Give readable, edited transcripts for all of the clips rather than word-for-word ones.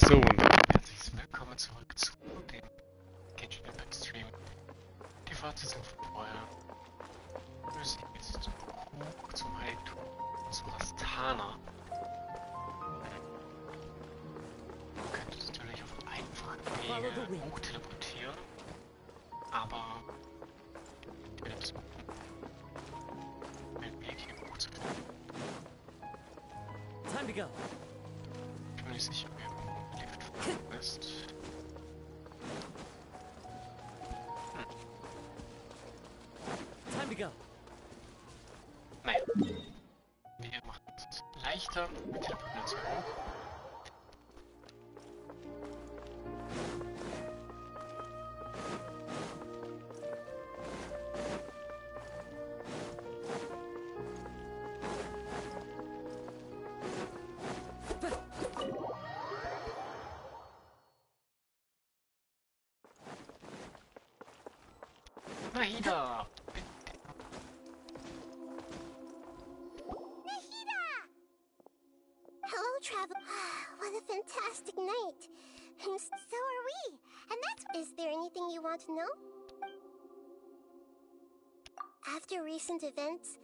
So, und herzlich willkommen zurück zu dem Genshin Impact Stream. Die Fortsetzung von vorher. Wir müssen jetzt hoch zum Heiligtum zu Rastana. Man könnte natürlich auf einfachen Wege hoch teleportieren, aber ich werde versuchen, einen Weg hier hoch zu finden. Time to go. Ich bin mir nicht sicher, wie er Lift vorhanden ist. Time to go. Naja. Wir machen es leichter. Wir teleportieren uns hier hoch. Nahida! Hello, travel. What a fantastic night. And so are we. And is there anything you want to know? After recent events,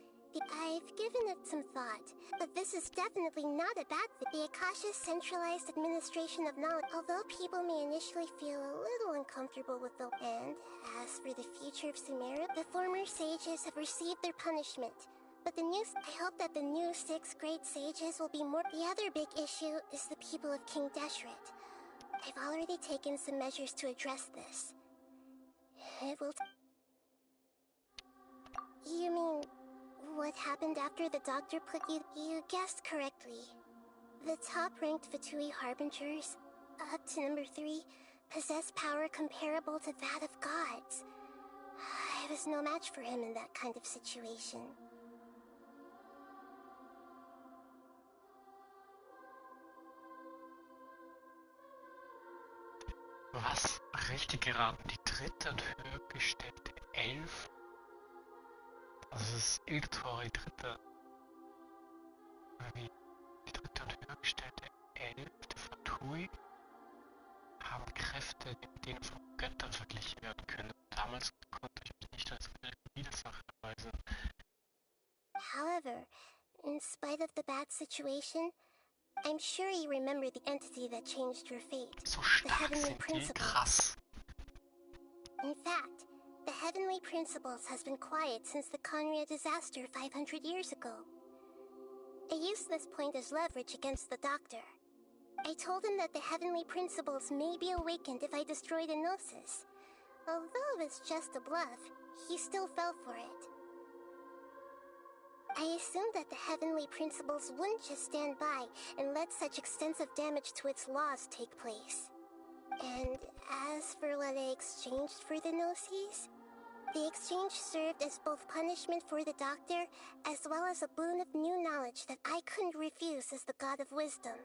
I've given it some thought, but this is definitely not a bad thing. The Akasha's centralized administration of knowledge, although people may initially feel a little uncomfortable with the and as for the future of Sumeru, the former sages have received their punishment. But I hope that the new 6th grade sages will be more. The other big issue is the people of King Deshret. I've already taken some measures to address this. It will. You mean what happened after the doctor put you? You guessed correctly. The top-ranked Fatui Harbingers, up to number 3, possess power comparable to that of gods. I was no match for him in that kind of situation. Was? Richtig geraten. Die dritte und höher gestellte 11? Also es ist Iltori dritte. Wie? Die dritte und höher gestellte 11, die Fatui, haben Kräfte, mit denen von Göttern verglichen werden können. Damals konnte ich mich nicht als Widersacher erweisen. However, in spite of the bad situation, I'm sure you remember the entity that changed your fate. So The stark Heavenly sind die, Principles. krass. In fact, the Heavenly Principles has been quiet since the Conria disaster 500 years ago. I used this point as leverage against the doctor. I told him that the Heavenly Principles may be awakened if I destroy the Gnosis. Although it was just a bluff, he still fell for it. I assumed that the Heavenly Principles wouldn't just stand by and let such extensive damage to its laws take place. And as for what I exchanged for the Gnosis, the exchange served as both punishment for the doctor as well as a boon of new knowledge that I couldn't refuse as the God of Wisdom.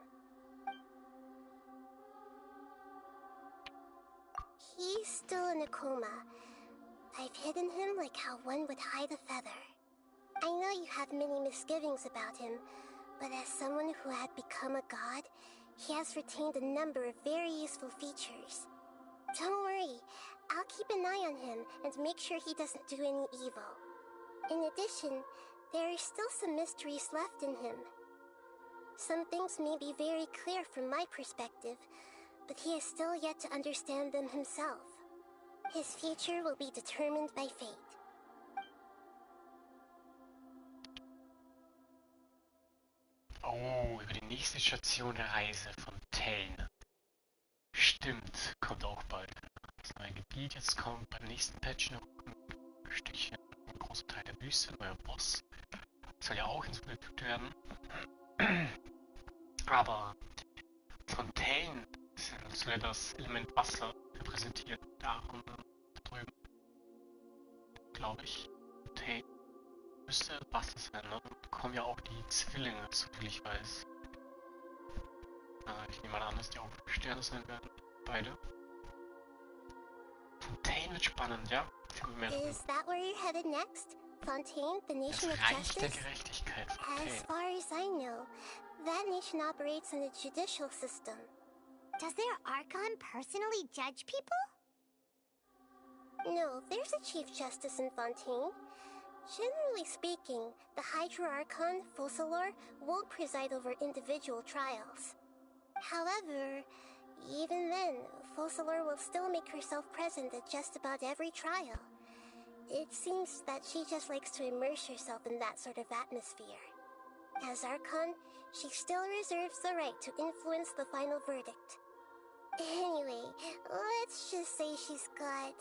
He's still in a coma. I've hidden him like how one would hide a feather. I know you have many misgivings about him, but as someone who had become a god, he has retained a number of very useful features. Don't worry, I'll keep an eye on him and make sure he doesn't do any evil. In addition, there are still some mysteries left in him. Some things may be very clear from my perspective, but he has still yet to understand them himself. His future will be determined by fate. Oh, über die nächste Station der Reise von Tane. Stimmt, kommt auch bald. Das neue Gebiet, jetzt kommt beim nächsten Patch noch ein Stückchen, ein großer Teil der Wüste, ein neuer Boss. Soll ja auch hinzugefügt werden. Aber Fontänen soll ja das Element Wasser repräsentieren. Da drüben, glaube ich. Fontänen müsste Wasser sein, ne? Dann kommen ja auch die Zwillinge, soviel ich weiß. Ich nehme mal an, dass die auch Sterne sein werden. Beide. Fontaine wird spannend, ja? Is that where you're headed next? Fontaine, the nation of Das Reich der justice? Gerechtigkeit, As Fontaine. far as I know, that nation operates in a judicial system. Does their Archon personally judge people? No, there's a Chief Justice in Fontaine. Generally speaking, the Hydra Archon, Focalor, won't preside over individual trials. However, even then, Focalor will still make herself present at just about every trial. It seems that she just likes to immerse herself in that sort of atmosphere. As Archon, she still reserves the right to influence the final verdict. Anyway, let's just say she's got,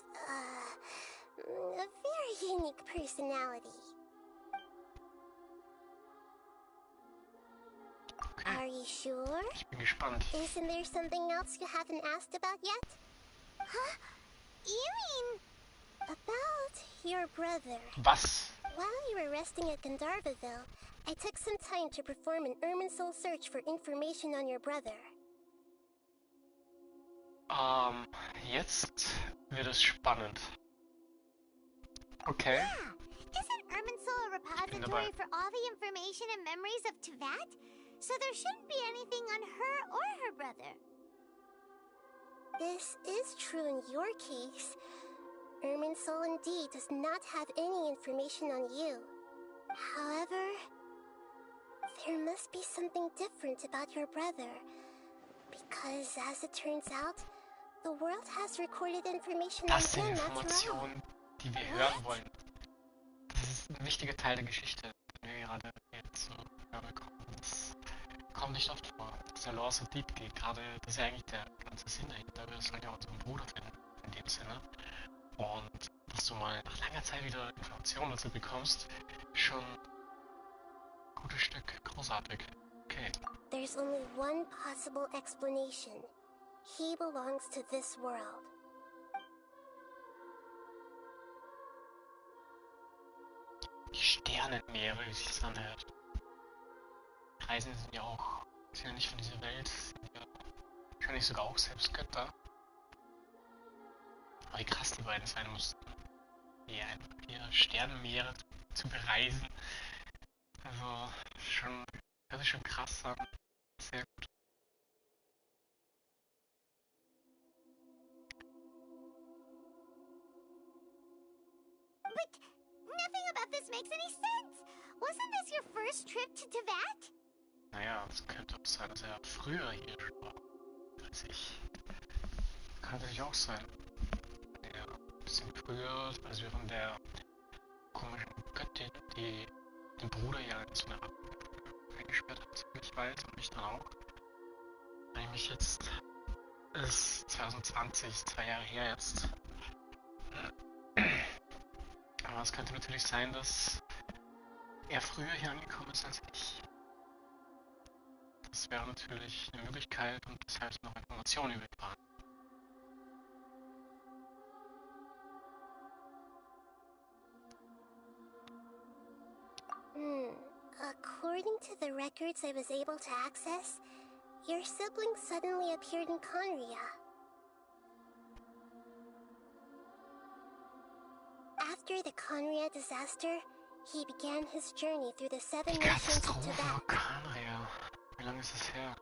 a very unique personality. Okay. Are you sure? Ich bin gespannt. Isn't there something else you haven't asked about yet? Huh? You mean... About your brother. Was? While you were resting at Gandharvaville, I took some time to perform an Irminsul search for information on your brother. Jetzt wird es spannend. Okay. Yeah! Isn't Irminsul a repository for all the information and memories of Tevat? So there shouldn't be anything on her or her brother. This is true in your case. Irminsul indeed does not have any information on you. However, there must be something different about your brother. Because as it turns out, the world has recorded information on Das sind him after all. Informationen, die wir hören wollen. Das ist ein wichtiger Teil der Geschichte, den wir gerade jetzt so hören bekommen. Das kommt nicht oft vor, dass der Lore so deep geht. Gerade, das ist ja eigentlich der ganze Sinn dahinter. Wir sollen ja unseren Bruder finden, in dem Sinne. Und dass du mal nach langer Zeit wieder Informationen dazu bekommst, schon ein gutes Stück großartig. Okay. There's only one possible explanation. He belongs to this world. Die Sternenmeere, wie sich das anhört. Reisen sind ja nicht von dieser Welt, sind ja wahrscheinlich sogar auch selbst Götter. Aber wie krass die beiden sein mussten, hier einfach hier Sternenmeere zu bereisen. Also hört sich schon krass an. Sehr gut. But nothing about this makes any sense. Wasn't this your first trip to Tevat? Naja, es könnte auch sein, dass er früher hier schon war. Als ich. Kann natürlich auch sein. Ja, ein bisschen früher, also wir von der komischen Göttin, die den Bruder ja in so eine Art eingesperrt hat, ziemlich weit und mich dann auch. Eigentlich jetzt ist 2020, 2 Jahre her jetzt. Aber es könnte natürlich sein, dass er früher hier angekommen ist als ich. Das wäre natürlich eine Möglichkeit und das heißt noch Informationen über ihn waren. According to the records I was able to access, your sibling suddenly appeared in Conria. After the Conria disaster, he began his journey through the 7 Die nations of Katastrophe Tibet. Conria. Wie lange ist es her?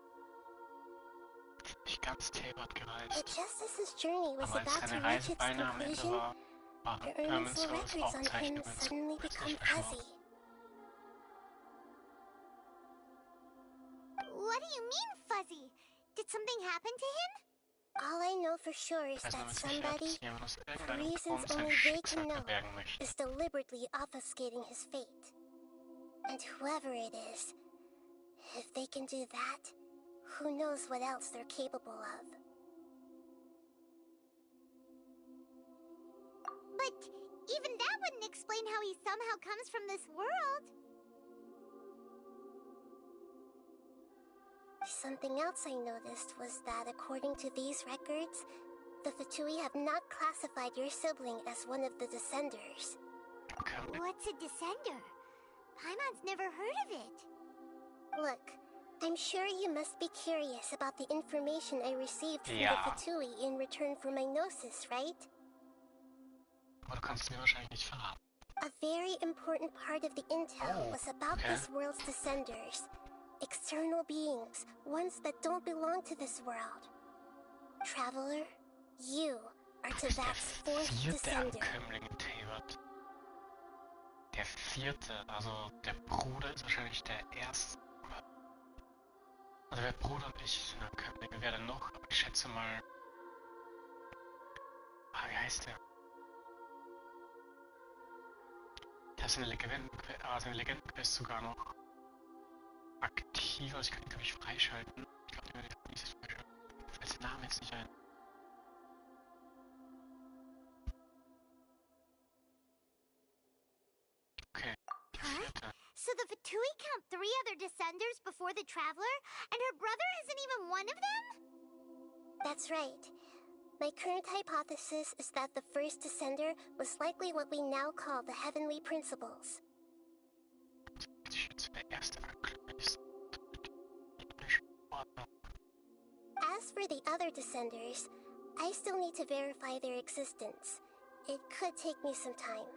Nicht ganz Tebat gereist. But just as his journey was Aber als about to seine reach Reise its beinahe am Ende conclusion, war, waren the Irminsul Irminsuls records on him Aufzeichnungen suddenly become plötzlich fuzzy. verschwunden. What do you mean, fuzzy? Did something happen to him? All I know for sure is Ich weiß nur that mit Sicherheit, somebody, dass jemand aus for irgendeinem reasons Grund sein only they Schicksal can know, verbergen möchte. is deliberately obfuscating his fate. And whoever it is, if they can do that, who knows what else they're capable of. But even that wouldn't explain how he somehow comes from this world. Something else I noticed was that according to these records, the Fatui have not classified your sibling as one of the Descenders. Okay. What's a Descender? Paimon's never heard of it. Look, I'm sure you must be curious about the information I received from Ja. the Fatui in return for my gnosis, right? Aber du kannst mir wahrscheinlich nicht verraten. A very important part of the intel was about okay. this world's Descenders. External beings, ones that don't belong to this world. Traveler, you are Du bist der Tavak's fourth vierte descender. Ankömmling in Teyvat. Der vierte, also der Bruder ist wahrscheinlich der erste. Also der Bruder und ich sind Ankömmlinge. Wer denn noch? Aber ich schätze mal. Wie heißt der? Der ist in der Legendenquest sogar noch aktiv. Also ich kann ihn, glaube ich, freischalten. Ich glaube, den werde ich dieses freischalten. Mir fällt der Name jetzt nicht ein. Okay, der vierte. So the Fatui count 3 other descenders before the Traveler, and her brother isn't even one of them? That's right. My current hypothesis is that the first descender was likely what we now call the Heavenly Principles. Ich schätze, der erste Ankömmling ist. As for the other descenders, I still need to verify their existence. It could take me some time.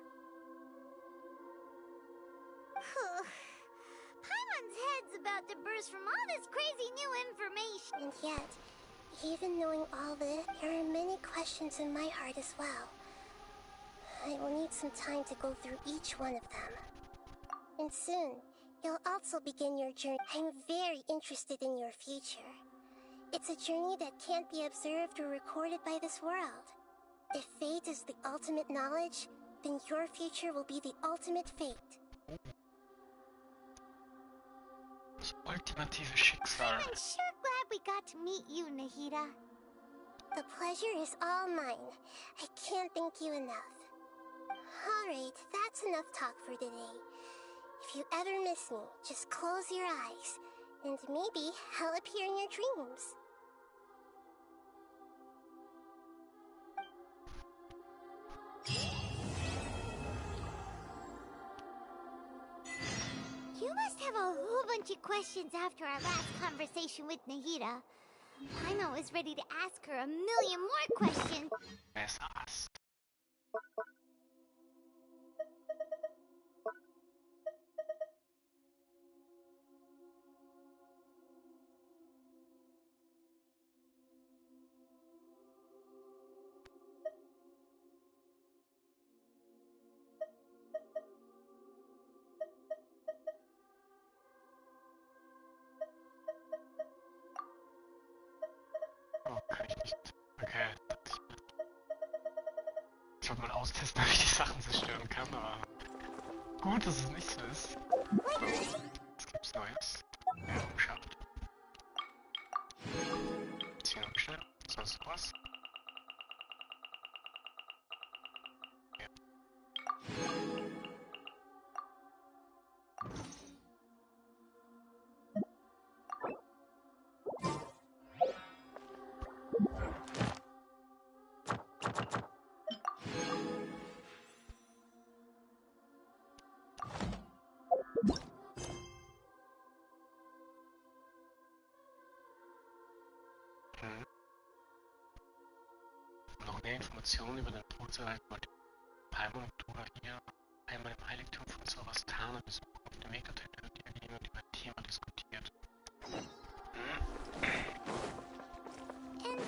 Paimon's head's about to burst from all this crazy new information. And yet, even knowing all this, there are many questions in my heart as well. I will need some time to go through each one of them. And soon, you'll also begin your journey. I'm very interested in your future. It's a journey that can't be observed or recorded by this world. If fate is the ultimate knowledge, then your future will be the ultimate fate. Das ultimative Schicksal. I'm sure glad we got to meet you, Nahida. The pleasure is all mine. I can't thank you enough. Alright, that's enough talk for today. If you ever miss me, just close your eyes, and maybe I'll appear in your dreams. You must have a whole bunch of questions after our last conversation with Nahida. Paimon was ready to ask her a million more questions. Wer ist Ast? Oh, kann ich nicht. Okay. Ich wollte mal austesten, ob ich die Sachen zerstören kann, aber gut, dass es nicht so ist. So, was gibt's Neues? Errungenschaft. Ziehen wir schnell. Sonst noch was? Ja. Noch mehr Informationen über den Tod zu erhalten, wollte Paimon und Dora hier einmal im Heiligtum von Sorastana besuchen. Auf dem Weg dorthin hört ihr jemand über ein Thema diskutiert. And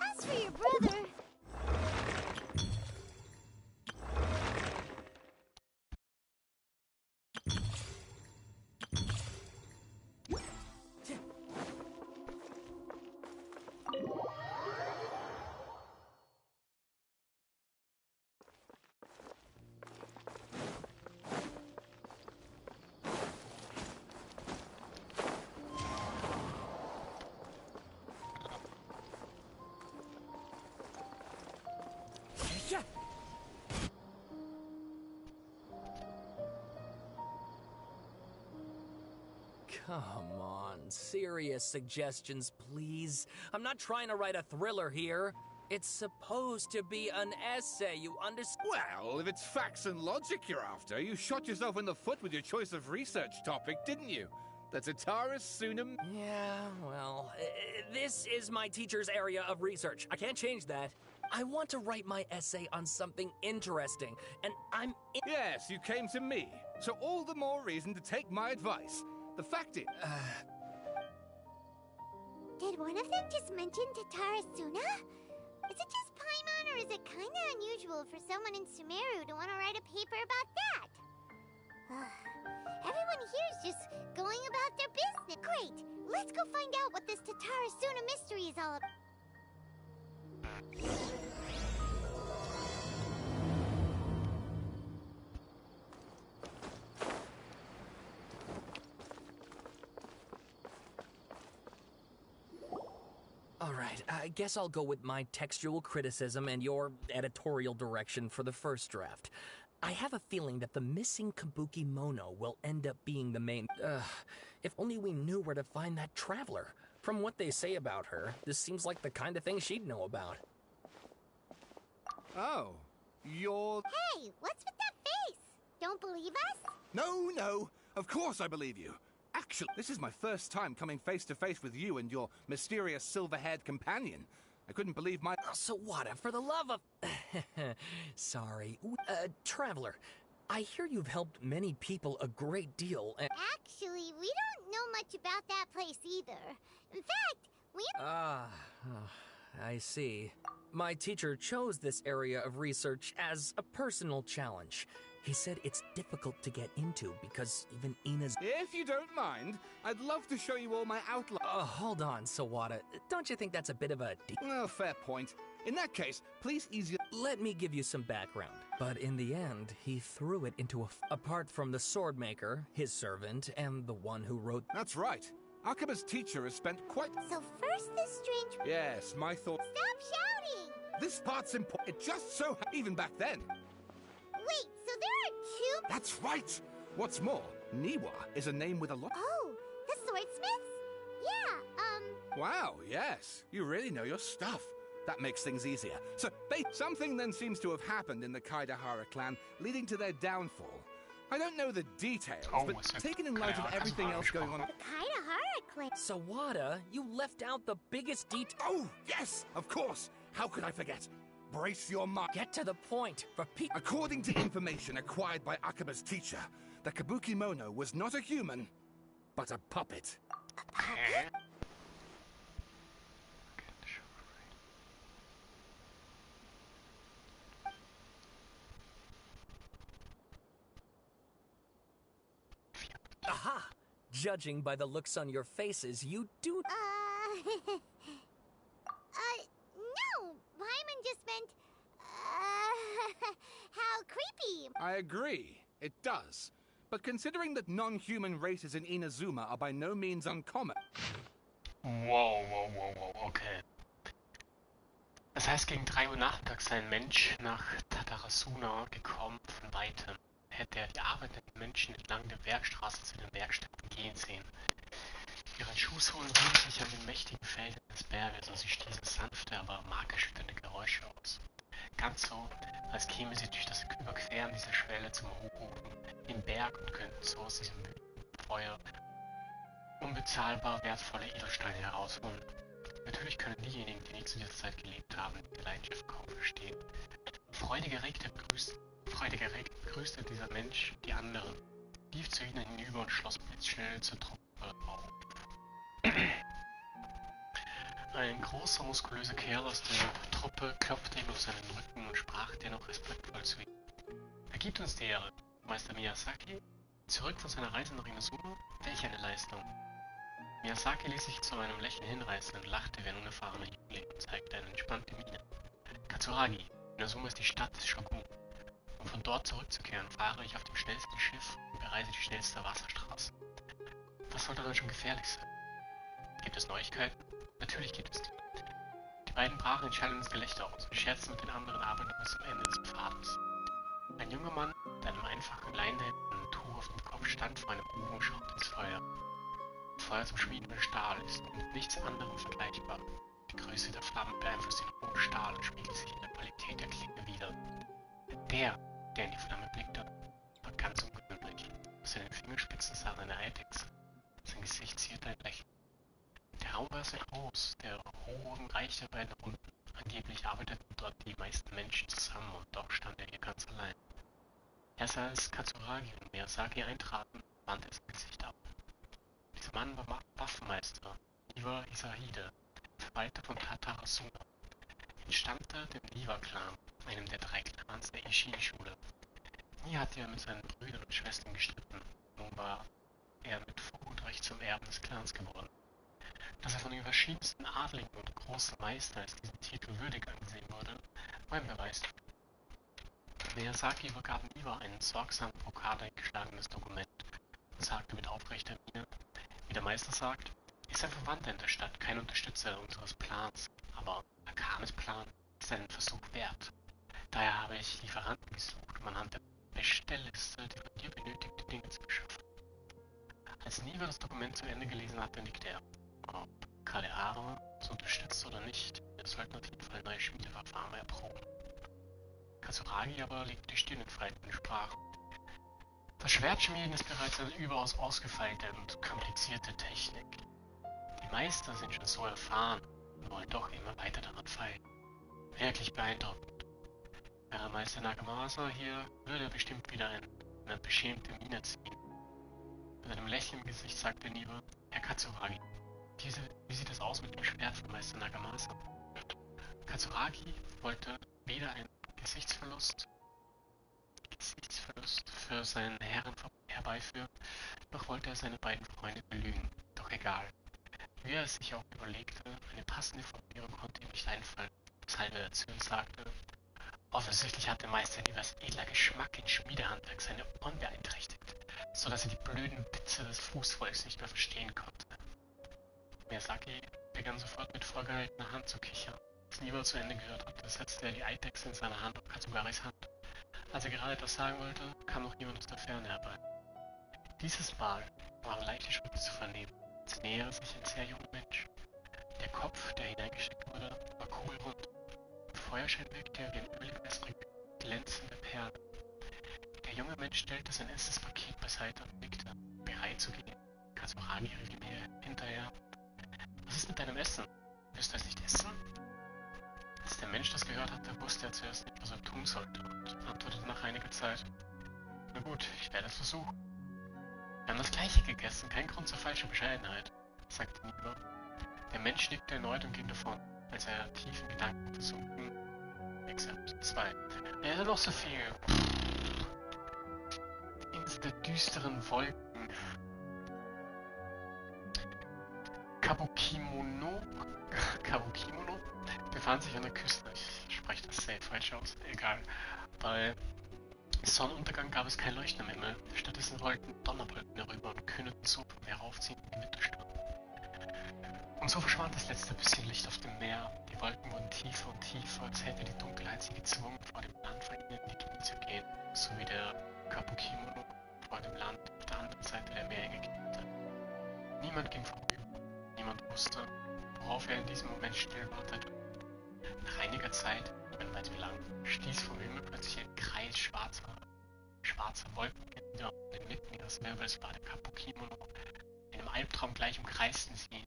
as for your brother... Come on, serious suggestions, please. I'm not trying to write a thriller here. It's supposed to be an essay, you understand? Well, if it's facts and logic you're after, you shot yourself in the foot with your choice of research topic, didn't you? The Tataris Sunum... Yeah, well, this is my teacher's area of research. I can't change that. I want to write my essay on something interesting, and I'm... Yes, you came to me. So all the more reason to take my advice. The fact is... Did one of them just mention Tatarasuna? Is it just Paimon, or is it kinda unusual for someone in Sumeru to want to write a paper about that? Everyone here's just going about their business. Great! Let's go find out what this Tatarasuna mystery is all about. Alright, I guess I'll go with my textual criticism and your editorial direction for the first draft. I have a feeling that the missing Kabuki Mono will end up being the main... if only we knew where to find that traveler. From what they say about her, this seems like the kind of thing she'd know about. Oh, you're... Hey, what's with that face? Don't believe us? No, of course I believe you. Actually, this is my first time coming face to face with you and your mysterious silver-haired companion. I couldn't believe my... Sawada, for the love of... Sorry. Traveler, I hear you've helped many people a great deal, and... Actually, we don't know much about that place either. In fact, we... I see. My teacher chose this area of research as a personal challenge. He said it's difficult to get into because even Ina's... If you don't mind, I'd love to show you all my outline. Hold on, Sawada. Don't you think that's a bit of a... Well, fair point. In that case, please ease your... Let me give you some background. But in the end, he threw it into apart from the sword maker, his servant, and the one who wrote... That's right. Akaba's teacher has spent quite... So first this strange... Yes, my thought... Stop shouting! This part's important. It just so... Even back then. Wait, so there are two... That's right! What's more, Niwa is a name with a lot... Oh, the swordsmiths? Yeah, Wow, yes. You really know your stuff. That makes things easier. So, something then seems to have happened in the Kaidahara clan, leading to their downfall. I don't know the details, but taken in light of everything else going on... The Kaidahara clan... Sawada, you left out the biggest detail... Oh, yes, of course! How could I forget? Brace your mind. Get to the point. For According to information acquired by Akaba's teacher, the Kabuki Mono was not a human, but a puppet. Okay. Aha! Judging by the looks on your faces, you do... No! Paimon just meant... how creepy! I agree, it does. But considering that non-human races in Inazuma are by no means uncommon... Wow, okay. Das heißt, gegen 3 Uhr nachmittags sei ein Mensch nach Tatarasuna gekommen von weitem. Hätte er die arbeitenden Menschen entlang der Bergstraße zu den Werkstätten gehen sehen. Ihre Schuhsohlen rührten sich an den mächtigen Feldern des Berges und sie stießen sanfte, aber markerschütternde Geräusche aus. Ganz so, als käme sie durch das Überqueren dieser Schwelle zum Hochofen im Berg und könnten so aus diesem Feuer unbezahlbar wertvolle Edelsteine herausholen. Natürlich können diejenigen, die nicht zu dieser Zeit gelebt haben, die Leidenschaft kaum verstehen. Freudig erregt begrüßte dieser Mensch die anderen, lief zu ihnen hinüber und schloss blitzschnell zur Truppe auf. Ein großer, muskulöser Kerl aus der Truppe klopfte ihm auf seinen Rücken und sprach dennoch respektvoll zu ihm. Er gibt uns die Ehre, Meister Miyazaki, zurück von seiner Reise nach Inazuma, welch eine Leistung. Miyazaki ließ sich zu einem Lächeln hinreißen und lachte wie ein unerfahrener Jüngling und zeigte eine entspannte Miene. Katsuragi, Inazuma ist die Stadt des Shogun. Um von dort zurückzukehren, fahre ich auf dem schnellsten Schiff und bereise die schnellste Wasserstraße. Was soll daran schon gefährlich sein? Gibt es Neuigkeiten? Natürlich gibt es die. Die beiden brachen in schallendes Gelächter aus und scherzten mit den anderen Arbeitern bis zum Ende des Pfades. Ein junger Mann mit einem einfachen Leinenhemd und einem Tuch auf dem Kopf stand vor einem Ofen und schaute ins Feuer. Feuer zum Schmieden von Stahl ist mit nichts anderem vergleichbar. Die Größe der Flammen beeinflusst den rohen Stahl und spiegelt sich in der Qualität der Klinge wider. Der in die Flamme blickte, war ganz ungewöhnlich. Aus den Fingerspitzen saß eine Eidechse. Sein Gesicht zierte ein Lächeln. Der Raum war sehr groß, der Hochofen reichte weit nach unten. Angeblich arbeiteten dort die meisten Menschen zusammen und doch stand er hier ganz allein. Erst als Katsuragi und Miyazaki eintraten, wandte er sein Gesicht ab. Dieser Mann war Waffenmeister Niwa Isahide, Verwalter von Tatarasuna, entstammte dem Niwa-Clan, einem der 3 Clans der Ishin-Schule. Nie hatte er mit seinen Brüdern und Schwestern gestritten. Nun war er mit Fug und Recht zum Erben des Clans geworden. Dass er von den verschiedensten Adligen und großen Meistern als diesen Titel würdig angesehen wurde, war ein Beweis. Miyazaki übergab Niwa ein sorgsam Brokat eingeschlagenes Dokument und sagte mit aufrechter Miene, wie der Meister sagt, ist ein Verwandter in der Stadt, kein Unterstützer unseres Plans, aber Akames Plan ist einen Versuch wert. Daher habe ich Lieferanten gesucht, um anhand der Bestellliste die von dir benötigten Dinge zu beschaffen. Als Niwa das Dokument zu Ende gelesen hatte, nickte er. Ob Kaleare so unterstützt oder nicht, wir sollten auf jeden Fall neue Schmiedeverfahren erproben. Katsuragi aber legte die Stirn in Falten und sprach: Das Schwertschmieden ist bereits eine überaus ausgefeilte und komplizierte Technik. Die Meister sind schon so erfahren und wollen doch immer weiter daran feilen. Wirklich beeindruckend. Wäre Meister Nagamasa hier, würde er bestimmt wieder eine beschämte Miene ziehen. Mit einem Lächeln im Gesicht sagte Niwa: Herr Katsuragi, wie sieht es aus mit dem Schwert von Meister Nagamasa? Katsuragi wollte weder einen Gesichtsverlust für seinen Herren herbeiführen, noch wollte er seine beiden Freunde belügen. Doch egal. Wie er es sich auch überlegte, eine passende Formulierung konnte ihm nicht einfallen, weshalb er erzürnt sagte: Offensichtlich hat der Meister Nivas edler Geschmack in Schmiedehandwerk seine Ohren beeinträchtigt, so dass er die blöden Witze des Fußvolks nicht mehr verstehen konnte. Miyazaki begann sofort mit vorgehaltener Hand zu kichern. Als Niwa zu Ende gehört hatte, setzte er die Eidechse in seiner Hand auf Katsugaris Hand. Als er gerade etwas sagen wollte, kam noch jemand aus der Ferne herbei. Dieses Mal waren leichte Schritte zu vernehmen. Es näherte sich ein sehr junger Mensch. Der Kopf, der hineingesteckt wurde, war kugelrund. Im Feuerschein wirkte er wie ein ölwässrig glänzende Perle. Der junge Mensch stellte sein erstes Paket beiseite und nickte, bereit zu gehen. Katsuragi rief ihm hinterher: Was ist mit deinem Essen? Wirst du es nicht essen? Als der Mensch das gehört hatte, wusste er zuerst nicht, was er tun sollte und antwortete nach einiger Zeit: Na gut, ich werde es versuchen. Wir haben das Gleiche gegessen, kein Grund zur falschen Bescheidenheit, sagte Niwa. Der Mensch nickte erneut und ging davon, als er tief in Gedanken versunken. Exakt 2. Er hatte noch so viel. Insel der düsteren Wolken. Kabukimono befand sich an der Küste. Ich spreche das sehr falsch aus. Egal. Bei Sonnenuntergang gab es kein Leuchten am Himmel. Stattdessen rollten Donnerwolken herüber und kündeten so vom Meer aufziehend die Wintersturm. Und so verschwand das letzte bisschen Licht auf dem Meer. Die Wolken wurden tiefer und tiefer, als hätte die Dunkelheit sie gezwungen, vor dem Land von ihnen in die Knie zu gehen. So wie der Kabukimono vor dem Land auf der anderen Seite der Meerenge kniete. Niemand ging vorüber. Niemand wusste, worauf er in diesem Moment still wartete. Nach einiger Zeit, niemand weiß wie lang, stieß vom Himmel plötzlich ein Kreis schwarzer Wolken nieder und inmitten ihres Wirbels war der Kabukimono in einem Albtraum gleich umkreisten sie.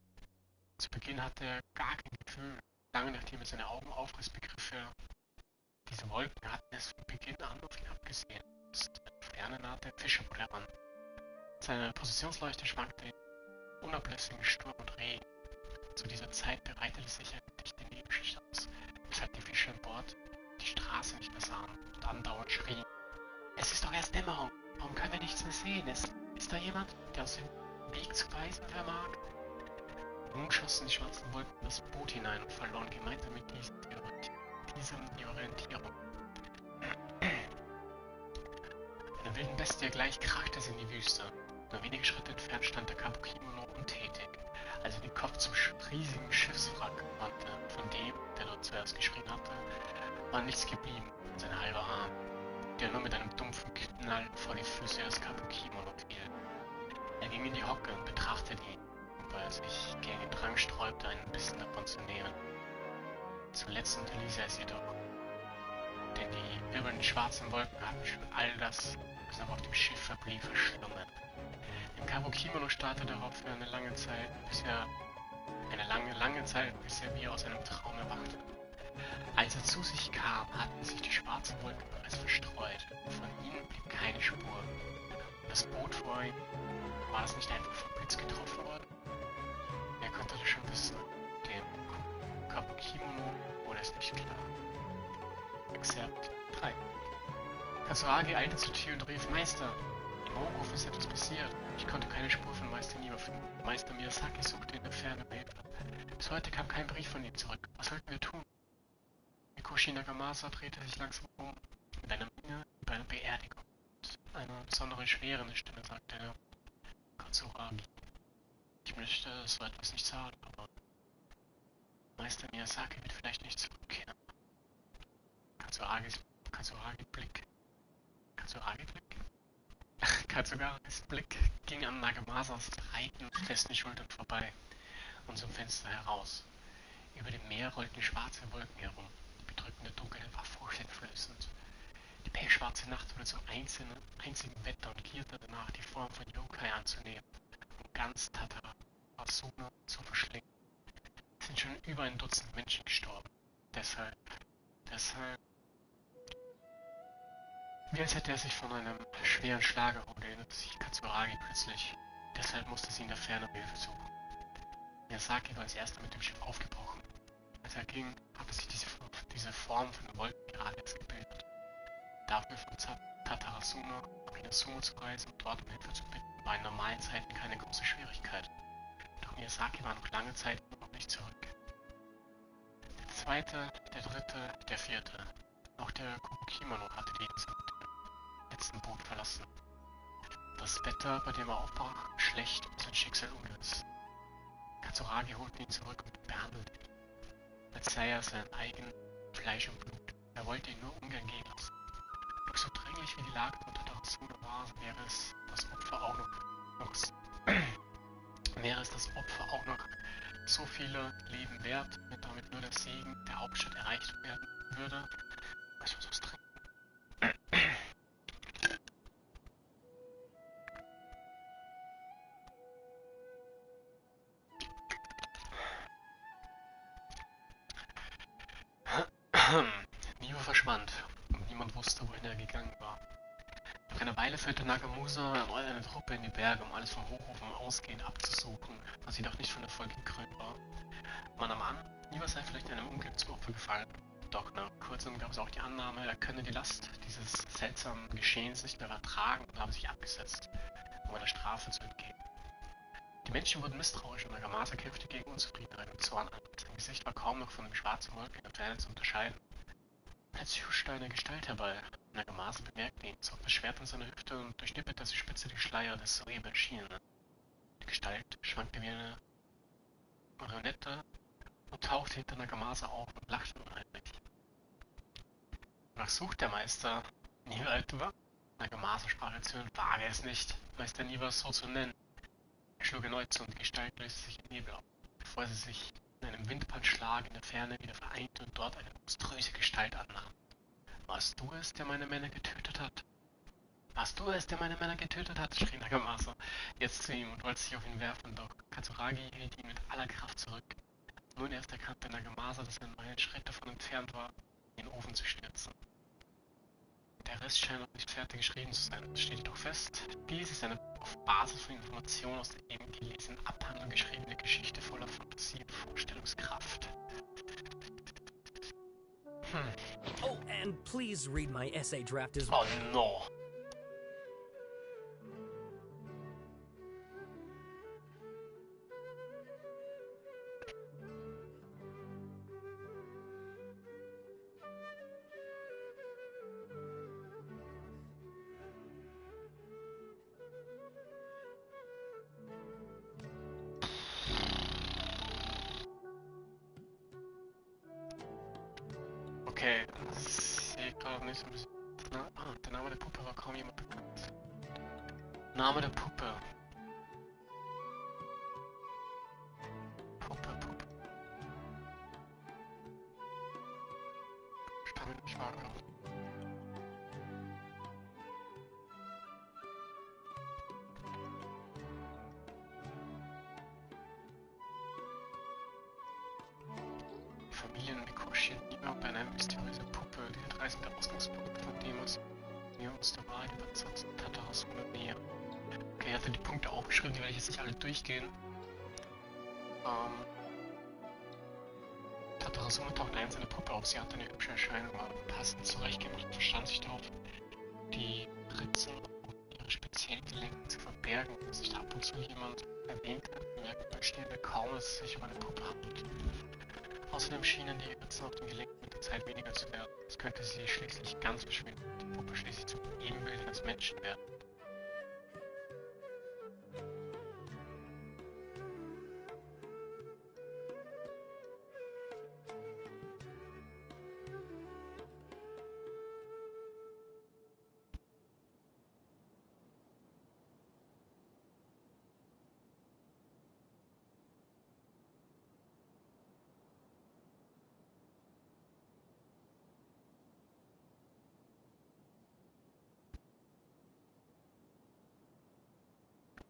Zu Beginn hatte er gar kein Gefühl. Lange nachdem er seine Augen aufriss, begriff er, diese Wolken hatten es von Beginn an auf ihn abgesehen. Aus der Ferne nahte ein Fischerboot heran. Seine Positionsleuchte schwankte in unablässigen Sturm und Regen. Zu dieser Zeit breitete sich eine dichte Nebelschicht aus, weshalb die Fischer an Bord die Straße nicht mehr sahen und andauernd schrien: Es ist doch erst Dämmerung, warum können wir nichts mehr sehen? Ist da jemand, der uns den Weg zu weisen vermag? Nun schossen die schwarzen Wolken in das Boot hinein und verloren gemeinsam mit diesem die Orientierung. Einer wilden Bestie gleich krachte sie in die Wüste. Nur wenige Schritte entfernt stand der Kabukimono untätig, als er den Kopf zum riesigen Schiffswrack wandte. Von dem, der dort zuerst geschrien hatte, war nichts geblieben, sein halber Arm, der nur mit einem dumpfen Knall vor die Füße des Kabukimono fiel. Er ging in die Hocke und betrachtete ihn, wobei er sich gegen den Drang sträubte, einen Bissen davon zu nehmen. Zuletzt unterließ er es jedoch, denn die wirbelnden schwarzen Wolken hatten schon all das, was noch auf dem Schiff verblieb, verschlungen. Im Kabukimono starrte darauf für eine lange Zeit, bis er wie aus einem Traum erwachte. Als er zu sich kam, hatten sich die schwarzen Wolken bereits verstreut. Von ihnen blieb keine Spur. Und das Boot vor ihm, war es nicht einfach vom Blitz getroffen worden? Wer konnte das schon Größe. Dem Kabukimono wurde es nicht klar. Excerpt 3. Katsuragi eilte zur Tür und rief: Meister! Im Hochhof ist etwas passiert. Ich konnte keine Spur von Meister Niwa finden. Meister Miyazaki suchte in der Ferne Hilfe. Bis heute kam kein Brief von ihm zurück. Was sollten wir tun? Mikoshi Nagamasa drehte sich langsam um. Mit einer Miene bei einer Beerdigung. Mit einer besonderen Schwere in der Stimme sagte er: Katsuragi. Ich möchte so etwas nicht sagen, aber Meister Miyazaki wird vielleicht nicht zurückkehren. Katsuragis Blick. Katsuragis Blick ging an Nagamasas breiten, festen Schultern vorbei und zum Fenster heraus. Über dem Meer rollten schwarze Wolken herum. Die bedrückende Dunkelheit war furchteinflößend. Die pechschwarze Nacht wurde zum einzigen Wetter und gierte danach, die Form von Yokai anzunehmen, um ganz Tatarasuna zu verschlingen. Es sind schon über ein Dutzend Menschen gestorben. Deshalb. Wie als hätte er sich von einem schweren Schlag erholt, erinnerte sich Katsuragi plötzlich. Deshalb musste sie in der Ferne Hilfe suchen. Miyazaki war als erster mit dem Schiff aufgebrochen. Als er ging, hatte sich diese Form von Wolken gerade erst gebildet. Dafür von Tatarasuna nach Inazuma zu reisen und dort um Hilfe zu bitten, war in normalen Zeiten keine große Schwierigkeit. Doch Miyazaki war noch lange Zeit noch nicht zurück. Der zweite, der dritte, der vierte. Auch der Kubukimono hatte die Insel mit dem letzten Boot verlassen. Das Wetter, bei dem er aufbrach, schlecht und sein Schicksal ungewiss. Katsuragi holte ihn zurück und behandelte ihn, als sei er sein eigen Fleisch und Blut. Er wollte ihn nur ungern gehen lassen. Doch so dringlich wie die Lage unter Tarasuna war, wäre es das Opfer auch noch so viele Leben wert, wenn damit nur der Segen der Hauptstadt erreicht werden würde. Was muss was trinken? Niwa verschwand und niemand wusste, wohin er gegangen war. Nach einer Weile führte Nagamusa eine Truppe in die Berge, um alles vom Hochhof ausgehend abzusuchen, was jedoch nicht von Erfolg gekrönt war. Man nahm an, Niwa sei vielleicht einem Unglück zum Opfer gefallen. Doch nach kurzem gab es auch die Annahme, er könne die Last dieses seltsamen Geschehens nicht mehr ertragen und habe sich abgesetzt, um einer Strafe zu entgehen. Die Menschen wurden misstrauisch und Nagamasa kämpfte gegen Unzufriedenheit und Zorn an. Sein Gesicht war kaum noch von dem schwarzen Wolken in der Ferne zu unterscheiden. Plötzlich huschte eine Gestalt herbei. Nagamasa bemerkte ihn, zog das Schwert an seiner Hüfte und durchschnipperte die Spitze die Schleier des soeben Erschienenen. Die Gestalt schwankte wie eine Marionette und tauchte hinter Nagamasa auf und lachte unheimlich. Wonach sucht der Meister Niwa etwa? Nagamasa sprach erzürnt: Wage es nicht, Meister Niwa so zu nennen. Er schlug erneut zu und die Gestalt löste sich in Nebel auf, bevor sie sich in einem Windbandschlag in der Ferne wieder vereinte und dort eine monströse Gestalt annahm. Warst du es, der meine Männer getötet hat? Warst du es, der meine Männer getötet hat? Schrie Nagamasa jetzt zu ihm und wollte sich auf ihn werfen, doch Katsuragi hielt ihn mit aller Kraft zurück. Nun erst erkannte Nagamasa, dass er nur einen Schritt davon entfernt war, in den Ofen zu stürzen. Der Rest scheint noch nicht fertig geschrieben zu sein. Es steht jedoch fest, dies ist eine auf Basis von Informationen aus der eben gelesenen Abhandlung geschriebene Geschichte voller Fantasie und Vorstellungskraft. Oh, and please read my essay draft as well. Oh no. Okay, ich sehe gerade nicht so ein bisschen. Der Name der Puppe war kaum jemand bekannt. Name der Puppe. Puppe. Ich kann mich nicht wahrgenommen. Familien Mikoshi und Niwa und eine mysteriöse Puppe, die der reißende Ausgangspunkt von dem, was wir uns der Wahrheit über Tatarasuna nähern. Okay, ich hatte die Punkte aufgeschrieben, die werde ich jetzt nicht alle durchgehen. Tatsache Summe taucht ein seine Puppe auf. Sie hat eine hübsche Erscheinung, aber passend zurechtgemacht und verstand sich darauf, die Ritzen und ihre speziellen Gelenke zu verbergen. Dass sich ab und zu jemand erwähnt hat, merkt man stehende kaum, dass es sich um eine Puppe handelt. Außerdem schienen die Ritzen auf den Gelenken mit der Zeit weniger zu werden. Es könnte sie schließlich ganz verschwinden und die Puppe schließlich zum Ebenbild eines Menschen werden.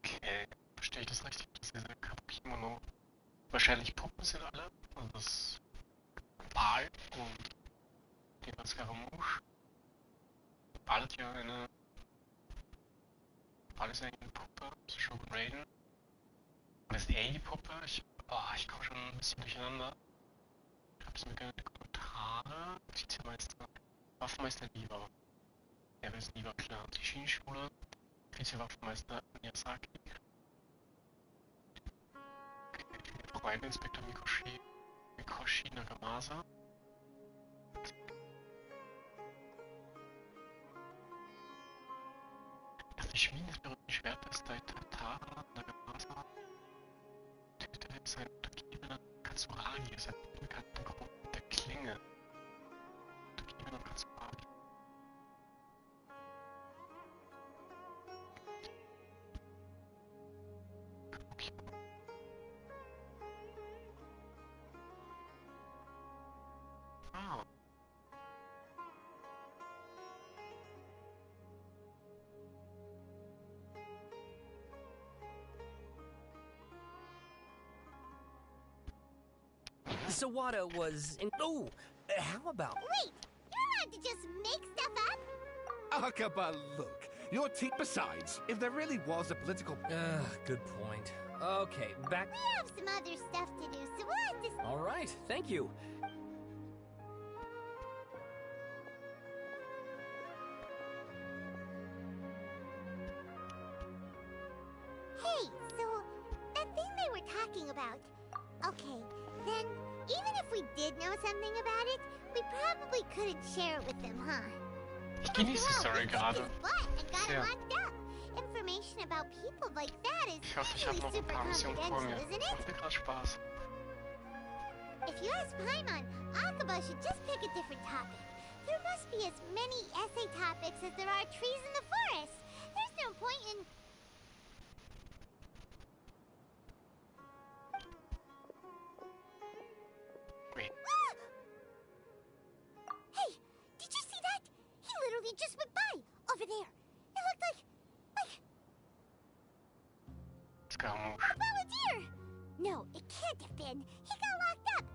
Okay, verstehe ich das richtig, dass diese Kabuki-Mono wahrscheinlich Puppen sind alle? Also das Wal und die Scaramouche. Wal hat ja eine... Wal ist eigentlich eine Puppe, das ist Shogun Raiden. Und ist die Puppe? Ich komme schon ein bisschen durcheinander. Schreibt es mir gerne in die Kommentare. Vizemeister, Waffenmeister Lieber. Der will es lieber klar. Die Schienenschule, Vize-Waffenmeister Miyazaki. Freunde-Inspektor Mikoshi Nagamasa. Nach der Schmiede des berühmten Schwertes Tatara Nagamasa tötete sein Untergebenen Katsuragi, seinen unbekannten Grund mit der Klinge. Untergebenen Katsuragi. Okay. Ah. Sawada was in. Oh, how about? Wait, you're allowed to just make stuff up? Akaba, look. Your team. Besides, if there really was a political. Good point. Okay, back. We have some other stuff to do, so we'll have to... All right, thank you. Hey, so that thing they were talking about. Okay, then even if we did know something about it, we probably couldn't share it with them, huh? Ich genieße die Story gerade. Sehr. Information about people like that is Ich hoffe, ich habe noch ein paar Missionen vor mir. Macht mir gerade Spaß. If you ask Paimon, Akaba should just pick a different topic. There must be as many essay topics as there are trees in the forest. There's no point in... Wait. Hey, did you see that? He literally just went by, over there. It looked like... Scaramouche. A Balladeer! No, it can't have been. He got locked up.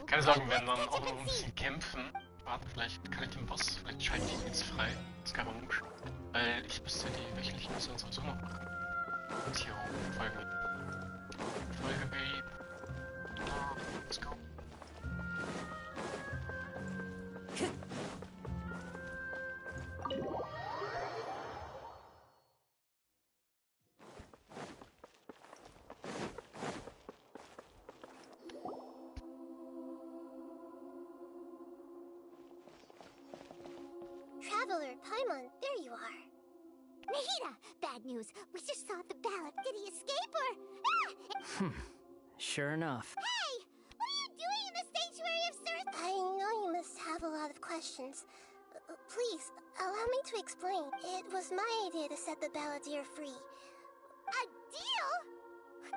Keine Sorge, wir werden dann auch noch ein bisschen kämpfen. Warte, vielleicht kann ich den Boss, vielleicht schalte ich ihn jetzt frei, Scaramouche. Weil ich müsste die wöchentlichen Missionen sowieso noch machen. Und hier oben folgen. Folge B. Let's go. Traveler, Paimon, there you are. Nahida! Bad news. We just saw the ballad. Did he escape or... Ah! Sure enough. Hey! What are you doing in the sanctuary of Sir... I know you must have a lot of questions. Please, allow me to explain. It was my idea to set the Balladeer free. A deal?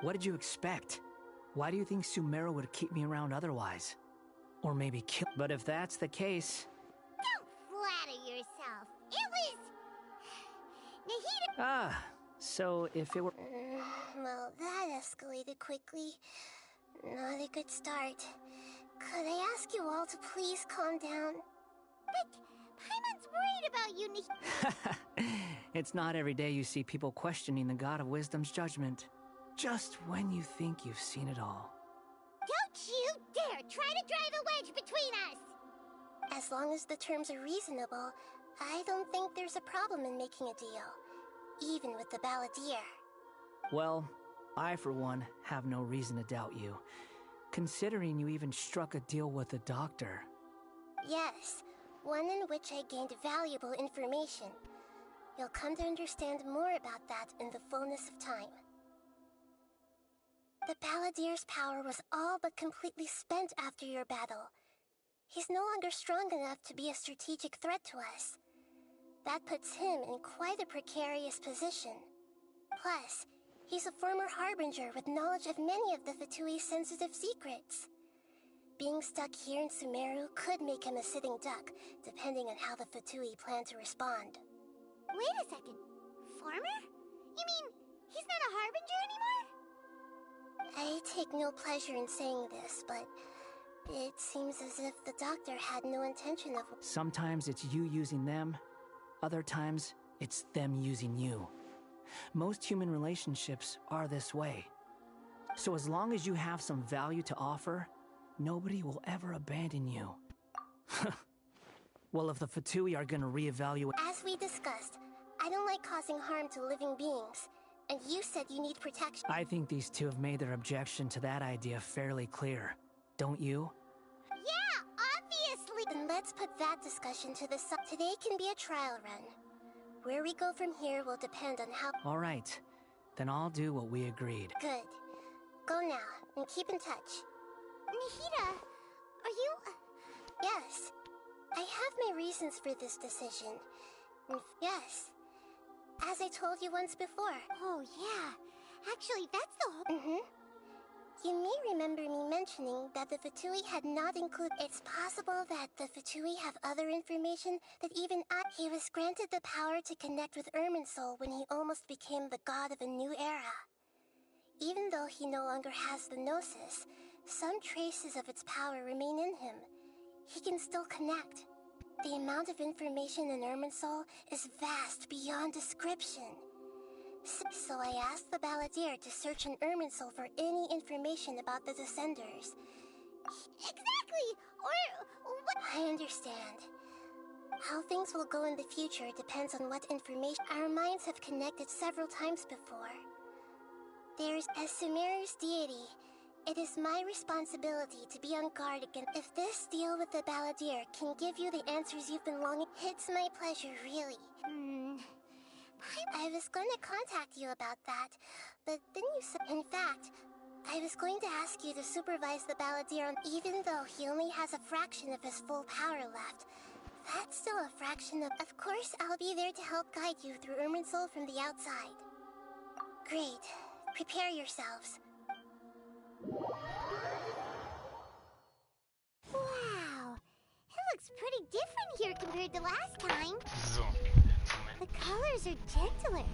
What did you expect? Why do you think Sumeru would keep me around otherwise? Or maybe kill... But if that's the case... Don't flatter yourself. It was... Nahida... Ah, so if it were... Well, that escalated quickly. Not a good start. Could I ask you all to please calm down? But Paimon's worried about you, Nahida. It's not every day you see people questioning the God of Wisdom's judgment. Just when you think you've seen it all. Don't you dare try to drive a wedge between us. As long as the terms are reasonable, I don't think there's a problem in making a deal, even with the balladeer. Well, I, for one, have no reason to doubt you, considering you even struck a deal with the doctor. Yes, one in which I gained valuable information. You'll come to understand more about that in the fullness of time. The balladeer's power was all but completely spent after your battle. He's no longer strong enough to be a strategic threat to us. That puts him in quite a precarious position. Plus, he's a former harbinger with knowledge of many of the Fatui's sensitive secrets. Being stuck here in Sumeru could make him a sitting duck, depending on how the Fatui plan to respond. Wait a second. Former? You mean he's not a harbinger anymore? I take no pleasure in saying this, but it seems as if the doctor had no intention of... Sometimes it's you using them, other times it's them using you. Most human relationships are this way. So as long as you have some value to offer, nobody will ever abandon you. Well, if the Fatui are gonna reevaluate... As we discussed, I don't like causing harm to living beings, and you said you need protection. I think these two have made their objection to that idea fairly clear. Don't you? Yeah, obviously! Then let's put that discussion to the side. Today can be a trial run. Where we go from here will depend on how... All right. Then I'll do what we agreed. Good. Go now, and keep in touch. Nahida, are you... Yes. I have my reasons for this decision. Yes. As I told you once before. Oh, yeah. Actually, that's the whole... You may remember me mentioning that the Fatui had not included... It's possible that the Fatui have other information that even I... He was granted the power to connect with Irminsul when he almost became the god of a new era. Even though he no longer has the Gnosis, some traces of its power remain in him. He can still connect. The amount of information in Irminsul is vast beyond description. So I asked the balladeer to search in Irminsul for any information about the Descenders. Exactly! Or what? I understand. How things will go in the future depends on what information... Our minds have connected several times before. As Sumeru's deity, it is my responsibility to be on guard against... If this deal with the balladeer can give you the answers you've been longing... It's my pleasure, really. I was going to contact you about that, but then you said... In fact, I was going to ask you to supervise the balladeer even though he only has a fraction of his full power left. That's still a fraction of... Of course, I'll be there to help guide you through Irminsul from the outside. Great. Prepare yourselves. Wow. It looks pretty different here compared to last time. So, The colors are gentler.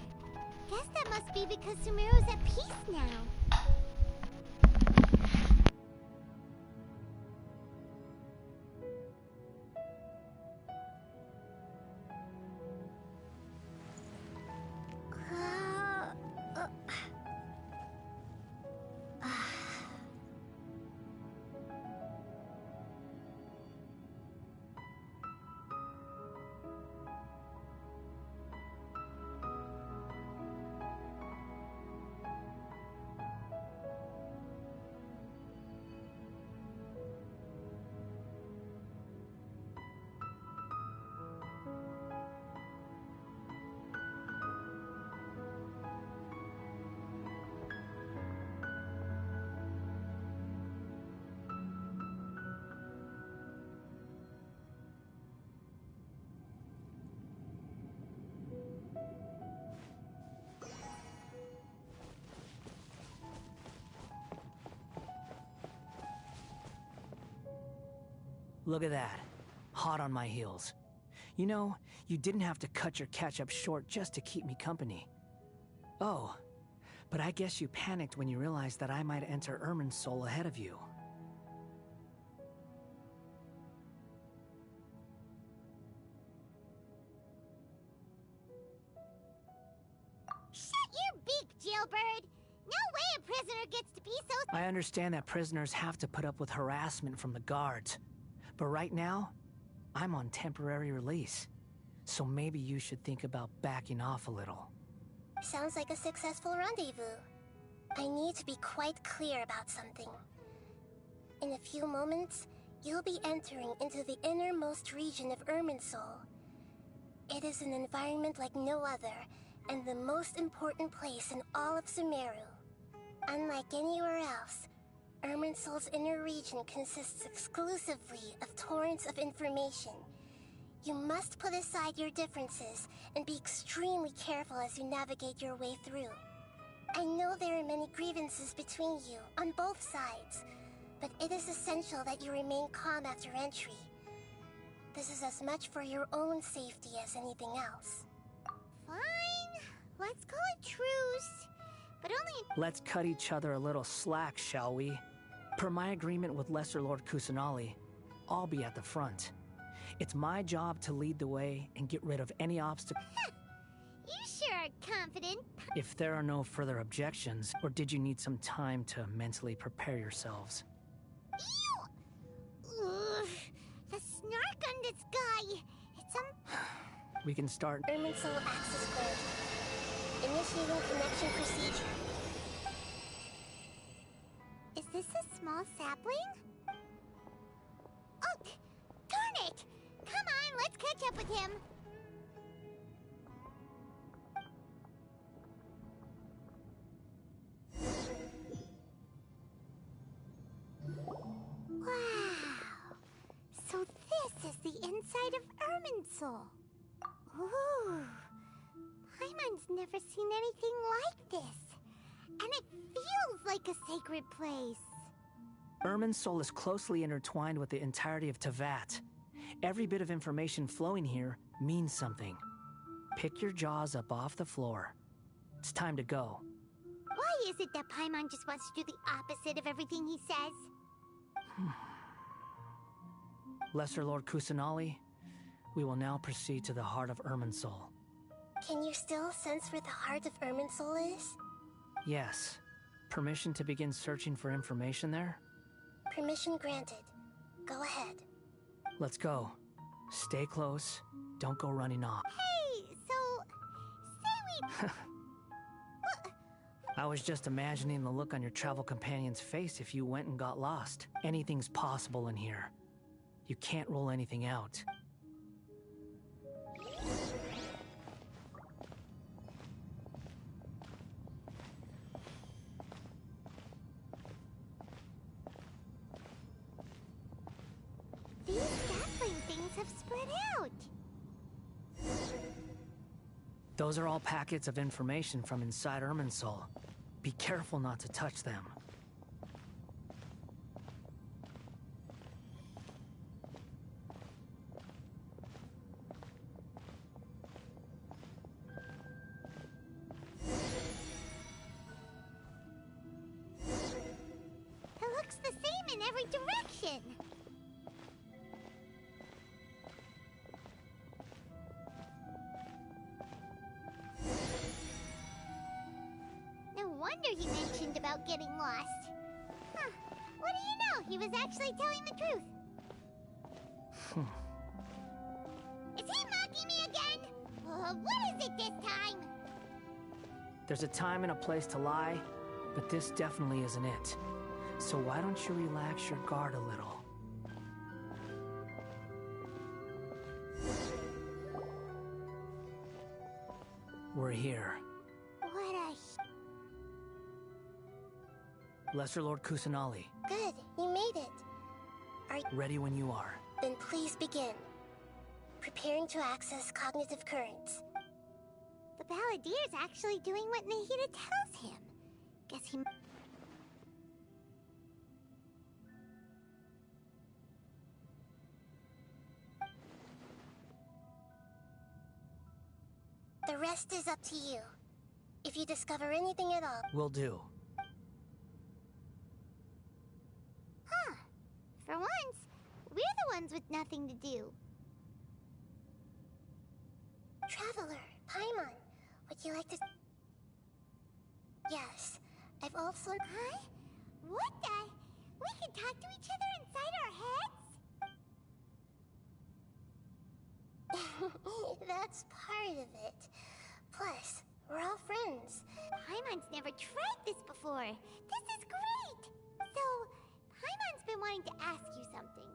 Guess that must be because Sumeru's at peace now. Look at that. Hot on my heels. You know, you didn't have to cut your catch-up short just to keep me company. Oh, but I guess you panicked when you realized that I might enter Irminsul ahead of you. Shut your beak, jailbird! No way a prisoner gets to be so I understand that prisoners have to put up with harassment from the guards. But right now, I'm on temporary release. So maybe you should think about backing off a little. Sounds like a successful rendezvous. I need to be quite clear about something. In a few moments, you'll be entering into the innermost region of Irminsul. It is an environment like no other, and the most important place in all of Sumeru. Unlike anywhere else, Irminsul's inner region consists exclusively of torrents of information. You must put aside your differences and be extremely careful as you navigate your way through. I know there are many grievances between you, on both sides, but it is essential that you remain calm after entry. This is as much for your own safety as anything else. Fine. Let's call it truce. But only... Let's cut each other a little slack, shall we? Per my agreement with Lesser Lord Kusanali, I'll be at the front. It's my job to lead the way and get rid of any obstacle. You sure are confident. If there are no further objections, or did you need some time to mentally prepare yourselves? Ew! Ugh, the snark on this guy. It's We can start. Irminsul access granted. Initiating connection procedure. Is this a small sapling? Oh, darn it! Come on, let's catch up with him. Wow. So this is the inside of Irminsul. Ooh. Paimon's never seen anything like this. And it feels like a sacred place. Irminsul is closely intertwined with the entirety of Teyvat. Every bit of information flowing here means something. Pick your jaws up off the floor. It's time to go. Why is it that Paimon just wants to do the opposite of everything he says? Lesser Lord Kusanali, we will now proceed to the heart of Irminsul. Can you still sense where the heart of Irminsul is? Yes. Permission to begin searching for information there? Permission granted. Go ahead. Let's go. Stay close. Don't go running off. Hey, so... say we... I was just imagining the look on your travel companion's face if you went and got lost. Anything's possible in here. You can't rule anything out. These sapling things have spread out. Those are all packets of information from inside Irminsul. Be careful not to touch them. It looks the same in every direction. No wonder he mentioned about getting lost. Huh. What do you know? He was actually telling the truth. Is he mocking me again? What is it this time? There's a time and a place to lie, but this definitely isn't it. So why don't you relax your guard a little? We're here. What a... Lesser Lord Kusanali, Good, you made it. Are you... ready when you are. Then please begin. Preparing to access cognitive currents. The Balladier's actually doing what Nahida tells him. Guess he... The rest is up to you. If you discover anything at all, Will do. Huh. For once, we're the ones with nothing to do. Traveler, Paimon, would you like to... Yes, I've also... Huh? What the? We can talk to each other inside our heads? That's part of it. Plus, we're all friends. Paimon's never tried this before. This is great! So, Paimon's been wanting to ask you something.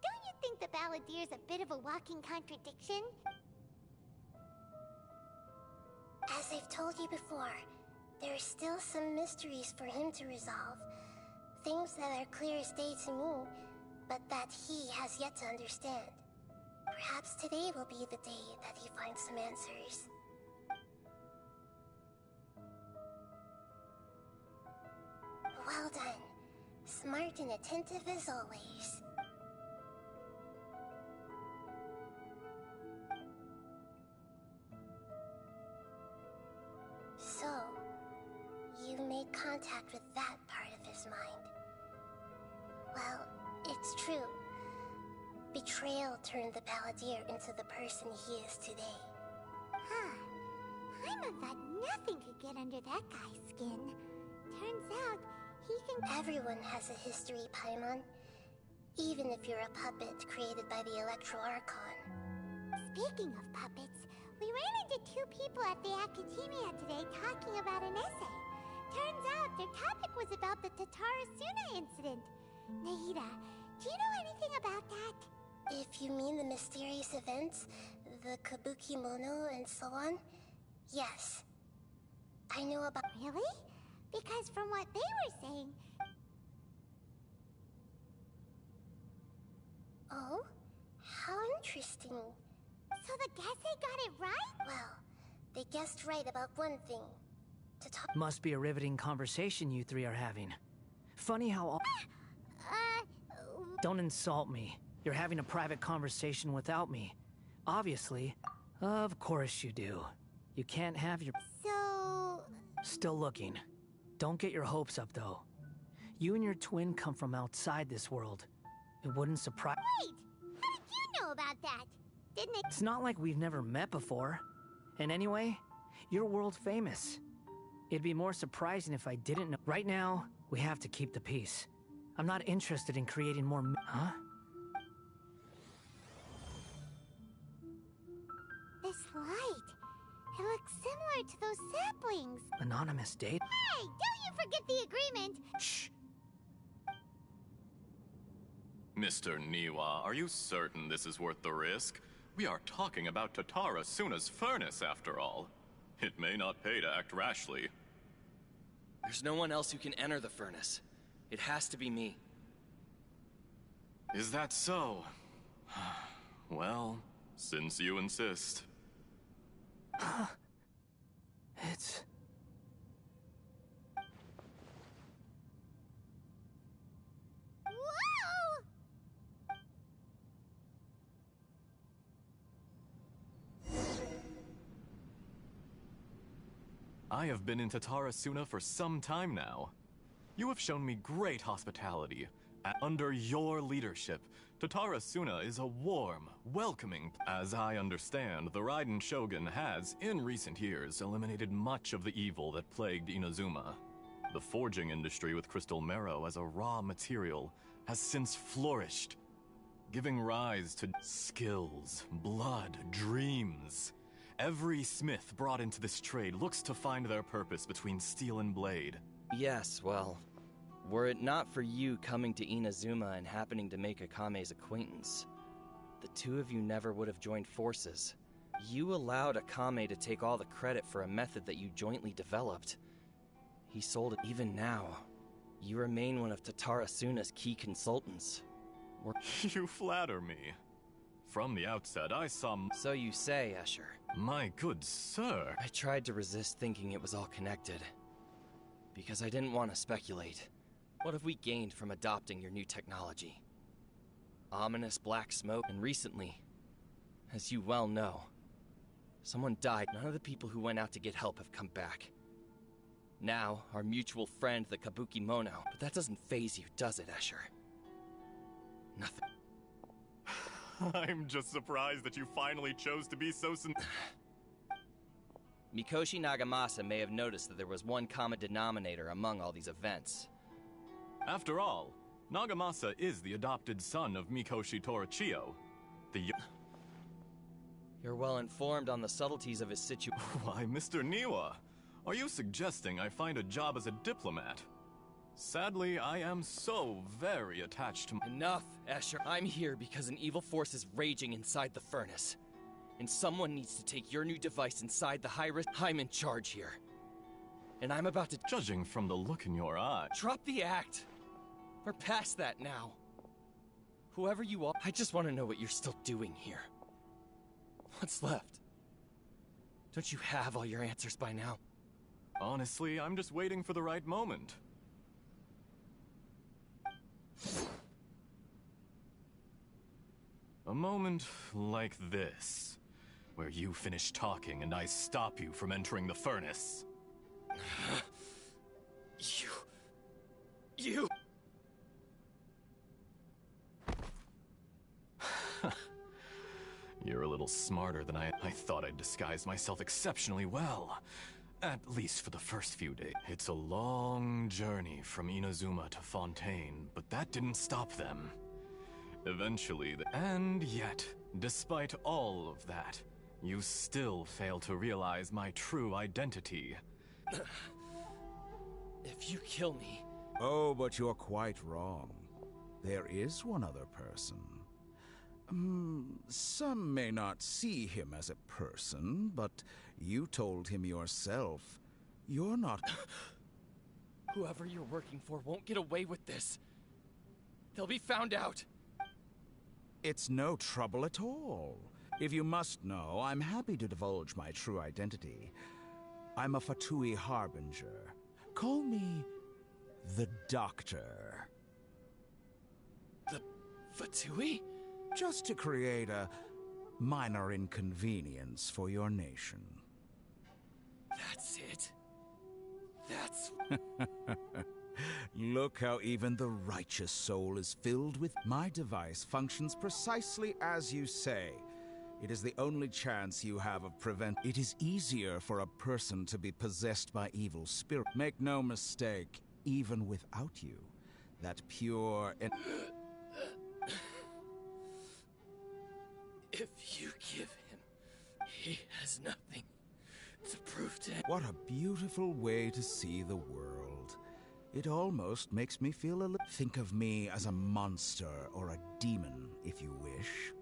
Don't you think the Balladier's a bit of a walking contradiction? As I've told you before, there are still some mysteries for him to resolve. Things that are clear as day to me, but that he has yet to understand. Perhaps today will be the day that he finds some answers. Well done. Smart and attentive as always. So, you made contact with that part of his mind. Well, it's true. Betrayal turned the Balladeer into the person he is today. Huh. Paimon thought nothing could get under that guy's skin. Turns out, he can... Everyone has a history, Paimon. Even if you're a puppet created by the Electro Archon. Speaking of puppets, we ran into two people at the Academia today talking about an essay. Turns out their topic was about the Tatarasuna incident. Nahida, do you know anything about that? If you mean the mysterious events, the Kabuki Mono and so on, yes. I know about... Really? Because from what they were saying... Oh? How interesting. So the Gase got it right? Well, they guessed right about one thing. To talk... Must be a riveting conversation you three are having. Funny how all... Don't insult me. You're having a private conversation without me. Obviously. Of course you do. You can't have your... So... Still looking. Don't get your hopes up, though. You and your twin come from outside this world. It wouldn't surprise... Wait! How did you know about that? Didn't it... It's not like we've never met before. And anyway, you're world famous. It'd be more surprising if I didn't know... Right now, we have to keep the peace. I'm not interested in creating more... Huh? This light... It looks similar to those saplings. Anonymous date? Hey! Don't you forget the agreement! Shh! Mr. Niwa, are you certain this is worth the risk? We are talking about Tatarasuna's furnace, after all. It may not pay to act rashly. There's no one else who can enter the furnace. It has to be me. Is that so? Well, since you insist. It's... Whoa! I have been in Tatarasuna for some time now. You have shown me great hospitality. Under your leadership, Tatarasuna is a warm, welcoming... As I understand, the Raiden Shogun has, in recent years, eliminated much of the evil that plagued Inazuma. The forging industry with crystal marrow as a raw material has since flourished, giving rise to skills, blood, dreams. Every smith brought into this trade looks to find their purpose between steel and blade. Yes, well, were it not for you coming to Inazuma and happening to make Akame's acquaintance, the two of you never would have joined forces. You allowed Akame to take all the credit for a method that you jointly developed. He sold it. Even now, you remain one of Tatarasuna's key consultants. You flatter me. From the outset, I saw... So you say, Escher. My good sir. I tried to resist thinking it was all connected. Because I didn't want to speculate. What have we gained from adopting your new technology? Ominous black smoke, and recently, as you well know, someone died. None of the people who went out to get help have come back. Now, our mutual friend, the Kabuki Mono. But that doesn't faze you, does it, Escher? Nothing. I'm just surprised that you finally chose to be so Mikoshi Nagamasa may have noticed that there was one common denominator among all these events. After all, Nagamasa is the adopted son of Mikoshi Torichio. You're well informed on the subtleties of his situation. Why, Mr. Niwa, are you suggesting I find a job as a diplomat? Sadly, I am so very attached to Enough, Escher. I'm here because an evil force is raging inside the furnace. And someone needs to take your new device inside the high-risk. I'm in charge here. And I'm about to... Judging from the look in your eye... Drop the act! We're past that now. Whoever you are, I just want to know what you're still doing here. What's left? Don't you have all your answers by now? Honestly, I'm just waiting for the right moment. A moment like this, where you finish talking and I stop you from entering the furnace. You... You're a little smarter than I thought I'd disguised myself exceptionally well. At least for the first few days. It's a long journey from Inazuma to Fontaine, but that didn't stop them. Eventually, and yet, despite all of that, you still fail to realize my true identity. If you kill me... Oh, but you're quite wrong. There is one other person. Some may not see him as a person, but you told him yourself. You're not... Whoever you're working for won't get away with this. They'll be found out. It's no trouble at all. If you must know, I'm happy to divulge my true identity. I'm a Fatui Harbinger. Call me the Doctor. The Fatui? Just to create a minor inconvenience for your nation. That's it? That's... Look how even the righteous soul is filled with... My device functions precisely as you say. It is the only chance you have of prevent... It is easier for a person to be possessed by evil spirit. Make no mistake, even without you, that pure and... If you give him, he has nothing to prove to him. What a beautiful way to see the world. It almost makes me feel a little... Think of me as a monster or a demon, if you wish.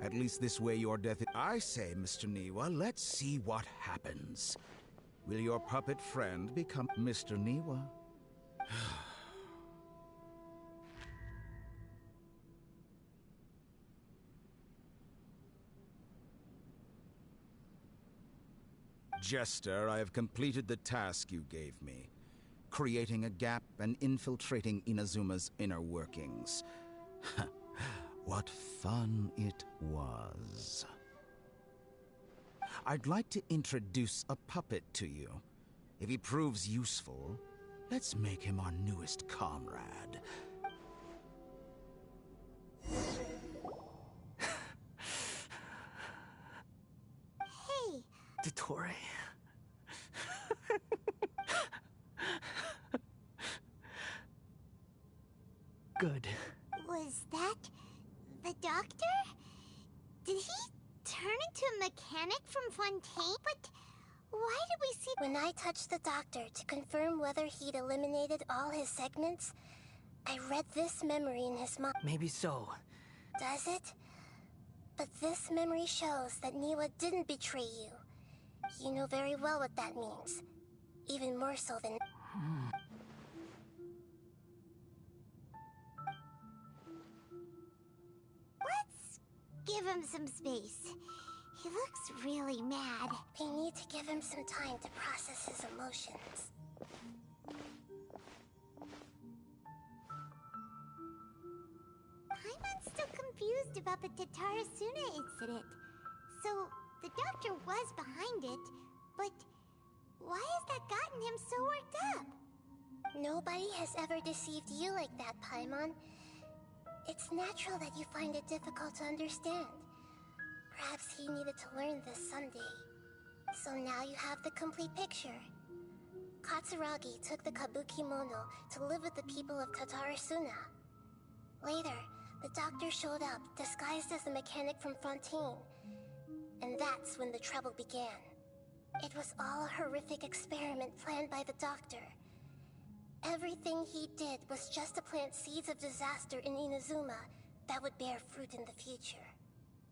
At least this way your death... I say, Mr. Niwa, let's see what happens. Will your puppet friend become Mr. Niwa? Jester, I have completed the task you gave me. Creating a gap and infiltrating Inazuma's inner workings. What fun it was. I'd like to introduce a puppet to you. If he proves useful, let's make him our newest comrade. Hey! Dottore. Good. Was that the doctor? Did he turn into a mechanic from Fontaine? But why did we see... When I touched the doctor to confirm whether he'd eliminated all his segments, I read this memory in his mind. Maybe so. Does it? But this memory shows that Niwa didn't betray you. You know very well what that means. Even more so than... Let's give him some space. He looks really mad. We need to give him some time to process his emotions. Paimon's still confused about the Tatarasuna incident. So, the doctor was behind it, but why has that gotten him so worked up? Nobody has ever deceived you like that, Paimon. It's natural that you find it difficult to understand. Perhaps he needed to learn this someday. So now you have the complete picture. Katsuragi took the Kabuki Mono to live with the people of Tatarasuna. Later, the doctor showed up, disguised as a mechanic from Fontaine. And that's when the trouble began. It was all a horrific experiment planned by the doctor. Everything he did was just to plant seeds of disaster in Inazuma that would bear fruit in the future.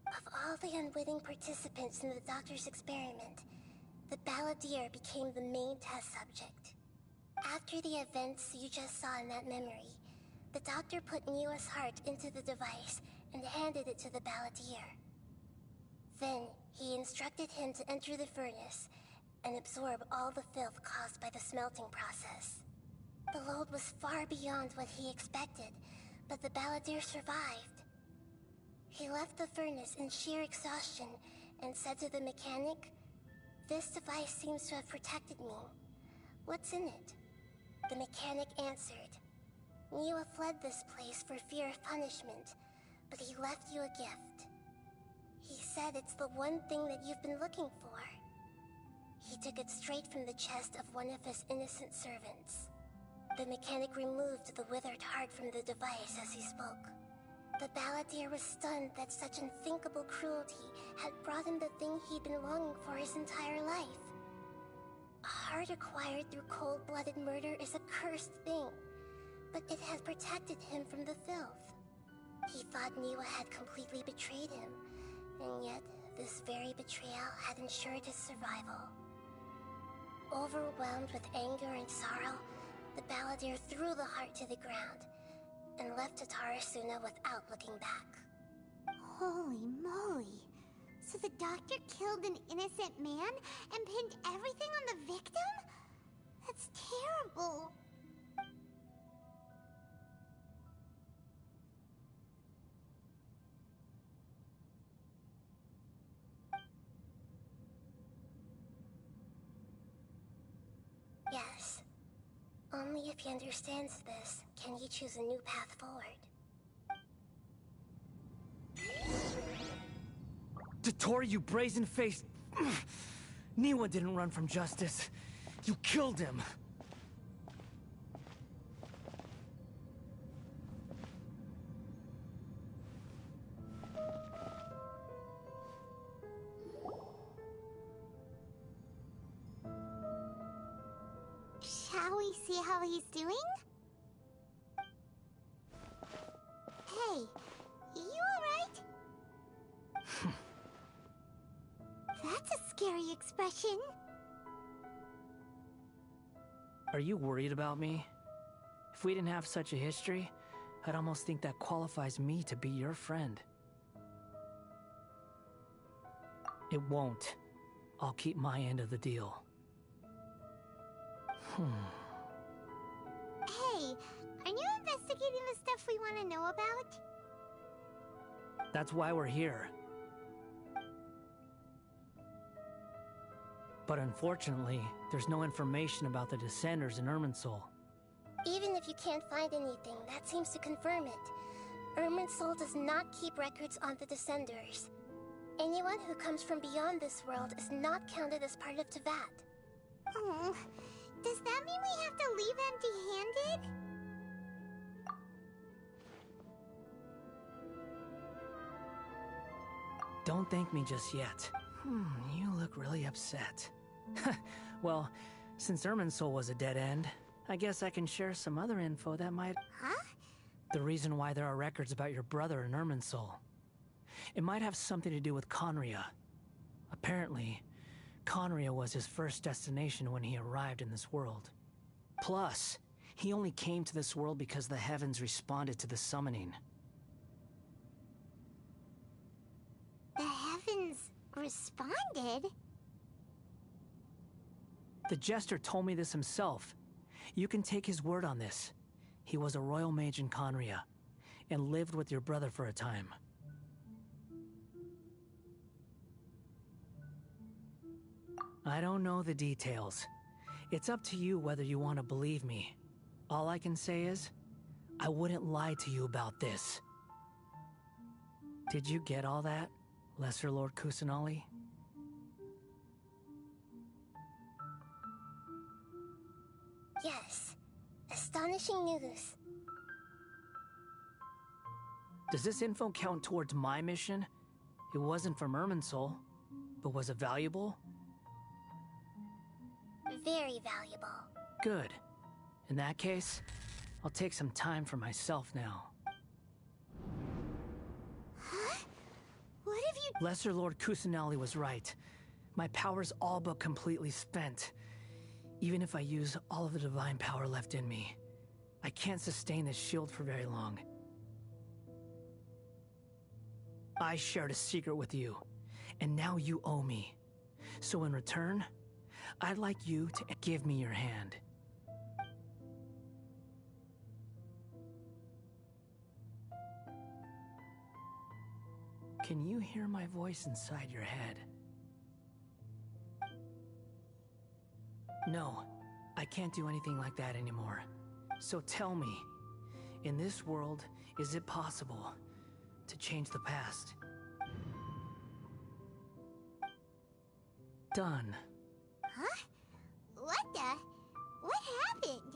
Of all the unwitting participants in the doctor's experiment, the balladeer became the main test subject. After the events you just saw in that memory, the doctor put Niwa's heart into the device and handed it to the balladeer. Then, he instructed him to enter the furnace and absorb all the filth caused by the smelting process. The load was far beyond what he expected, but the balladeer survived. He left the furnace in sheer exhaustion and said to the mechanic, "This device seems to have protected me. What's in it?" The mechanic answered, "Niwa fled this place for fear of punishment, but he left you a gift. He said it's the one thing that you've been looking for." He took it straight from the chest of one of his innocent servants. The mechanic removed the withered heart from the device as he spoke. The balladeer was stunned that such unthinkable cruelty had brought him the thing he'd been longing for his entire life. A heart acquired through cold-blooded murder is a cursed thing, but it had protected him from the filth. He thought Niwa had completely betrayed him, and yet this very betrayal had ensured his survival. Overwhelmed with anger and sorrow, the balladeer threw the heart to the ground and left Tatarasuna without looking back. Holy moly. So the doctor killed an innocent man and pinned everything on the victim? That's terrible. Yes. Only if he understands this can he choose a new path forward. Dotori, you brazen-faced... Niwa didn't run from justice. You killed him. Shall we see how he's doing? Hey, you alright? That's a scary expression. Are you worried about me? If we didn't have such a history, I'd almost think that qualifies me to be your friend. It won't. I'll keep my end of the deal. Hey, are you investigating the stuff we want to know about? That's why we're here. But unfortunately, there's no information about the Descenders in Irminsul. Even if you can't find anything, that seems to confirm it. Irminsul does not keep records on the Descenders. Anyone who comes from beyond this world is not counted as part of Teyvat. Oh, does that mean we have to leave empty-handed? Don't thank me just yet. You look really upset. Well, since Irminsul was a dead end, I guess I can share some other info that might... Huh? The reason why there are records about your brother in Irminsul. It might have something to do with Conria. Apparently, Conria was his first destination when he arrived in this world. Plus, he only came to this world because the heavens responded to the summoning. The heavens responded? The Jester told me this himself. You can take his word on this. He was a royal mage in Conria, and lived with your brother for a time. I don't know the details. It's up to you whether you want to believe me. All I can say is, I wouldn't lie to you about this. Did you get all that, Lesser Lord Kusanali? Yes. Astonishing news. Does this info count towards my mission? It wasn't from Irminsul, but was it valuable? Very valuable. Good. In that case, I'll take some time for myself now. Huh? What have you... Lesser Lord Kusanali was right. My power's all but completely spent. Even if I use all of the divine power left in me, I can't sustain this shield for very long. I shared a secret with you, and now you owe me. So in return, I'd like you to give me your hand. Can you hear my voice inside your head? No, I can't do anything like that anymore. So tell me, in this world, is it possible to change the past? Done. Huh? What the? What happened?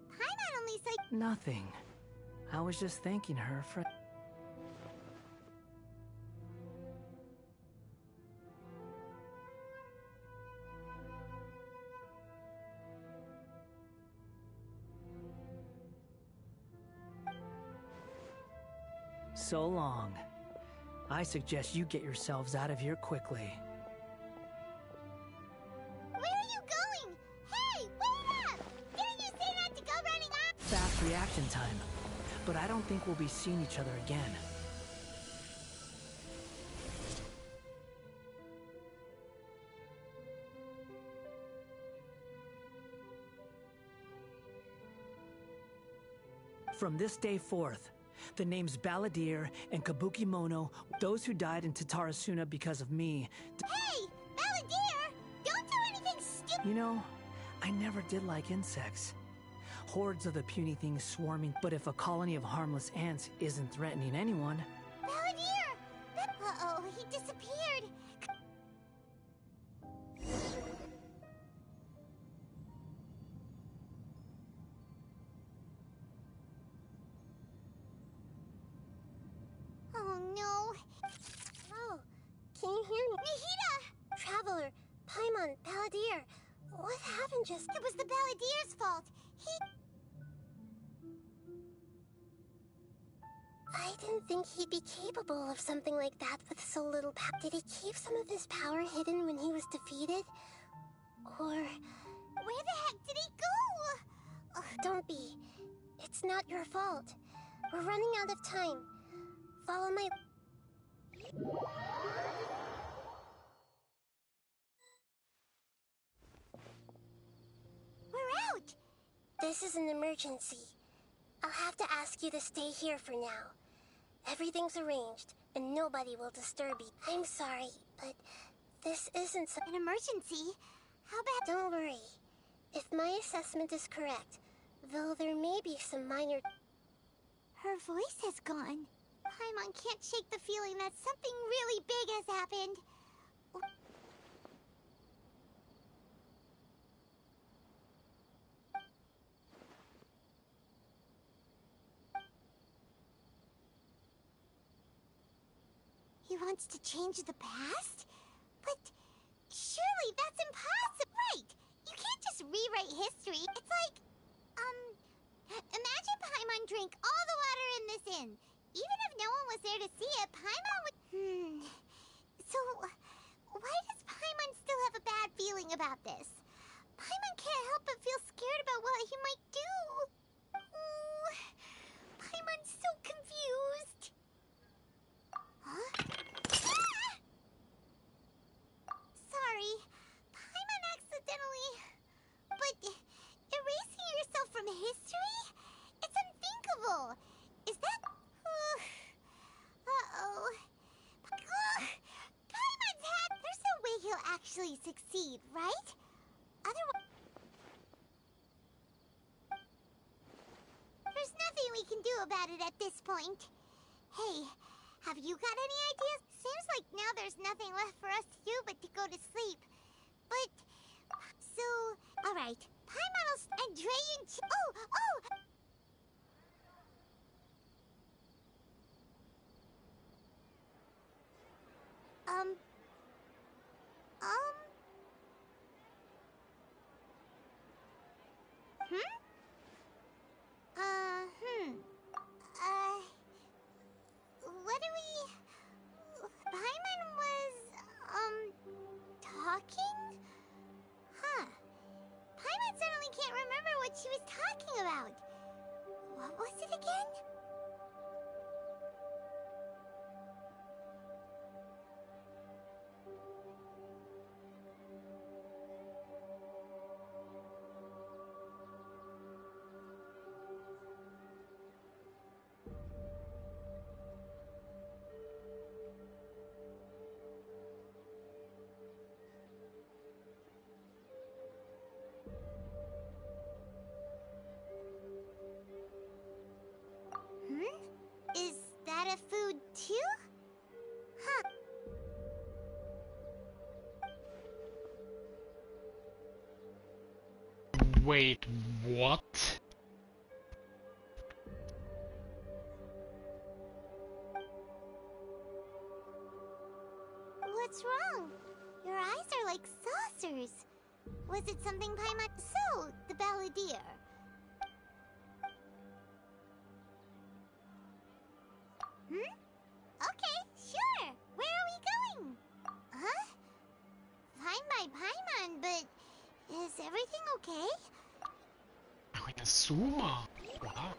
Paimon only said... Nothing. I was just thanking her for... So long. I suggest you get yourselves out of here quickly. Where are you going? Hey, wait up! Didn't you say not to go running off? Fast reaction time. But I don't think we'll be seeing each other again. From this day forth, the names Balladeer and Kabuki Mono, those who died in Tatarasuna because of me... Hey! Balladeer! Don't do anything stupid! You know, I never did like insects. Hordes of the puny things swarming, but if a colony of harmless ants isn't threatening anyone... Balladeer! Uh-oh, he disappeared! Oh no! Oh, can you hear me? Nahida! Traveler, Paimon, Balladeer, what happened just... It was the Balladeer's fault. I didn't think he'd be capable of something like that with so little power. Did he keep some of his power hidden when he was defeated? Or... Where the heck did he go? Ugh, don't be. It's not your fault. We're running out of time. Follow my... We're out! This is an emergency. I'll have to ask you to stay here for now. Everything's arranged, and nobody will disturb you. I'm sorry, but this isn't an emergency? How bad? Don't worry. If my assessment is correct, though there may be some minor... Her voice has gone. Paimon can't shake the feeling that something really big has happened. He wants to change the past? But surely that's impossible. Right! You can't just rewrite history. It's like, imagine Paimon drank all the water in this inn. Even if no one was there to see it, Paimon would... So, why does Paimon still have a bad feeling about this? Paimon can't help but feel scared about what he might do. Paimon's so confused. Huh? Ah! Sorry, Paimon accidentally... But erasing yourself from history? It's unthinkable. Is that... Uh-oh. Paimon's hat... There's no way he'll actually succeed, right? Otherwise... There's nothing we can do about it at this point. Hey, have you got any ideas? Seems like now there's nothing left for us to do but to go to sleep. But... So... Alright, Paimon and Dre and oh! What do we... Paimon was, talking? Huh. Paimon suddenly can't remember what she was talking about. What was it again? Is that a food too? Huh. Wait, what? What's wrong? Your eyes are like saucers. Was it something Paimon... So, the balladeer. Okay, sure. Where are we going? Huh? Fine by Paimon, but is everything okay? Ach, eine Suma. Wow.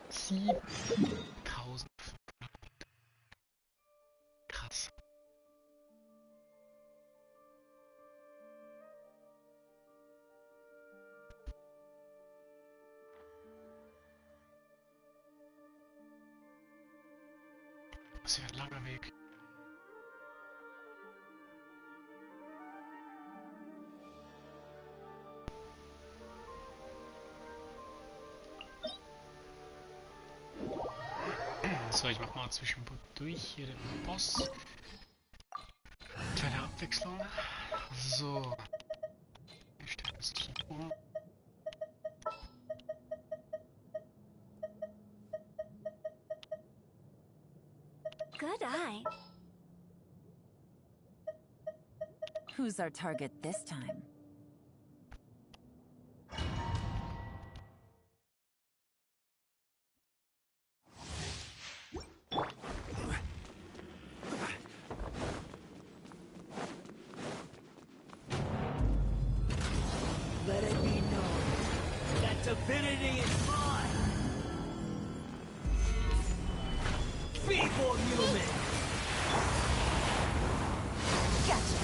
7.000. Krass. Das ist ja ein langer Weg. So, ich mach mal zwischendurch hier den Boss. Kleine Abwechslung. So. Ich stelle das Key um. Good eye. Who's our target this time? Let it be known that divinity is mine! Feeble human! Gotcha.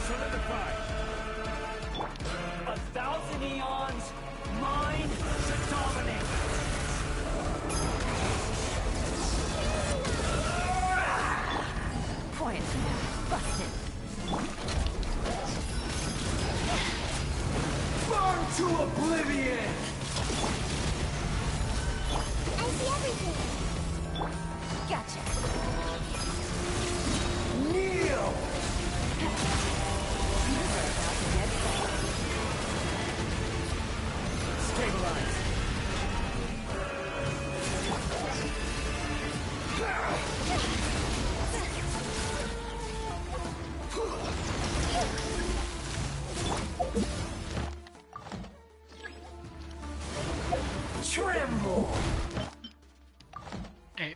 Solidified! 1,000 eons, mine to dominate! Quiet now. Busted. Burn to oblivion! I see everything. Gotcha. Kneel! Stabilize. Tremble! Ey.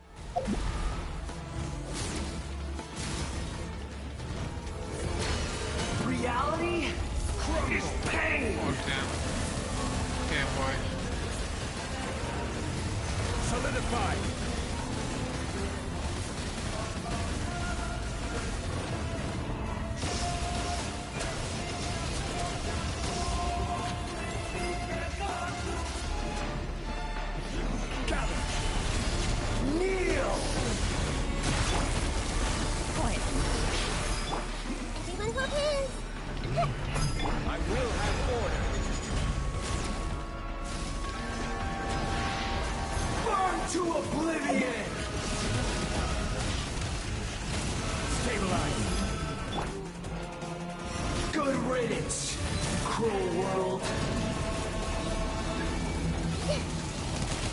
kids, cruel world.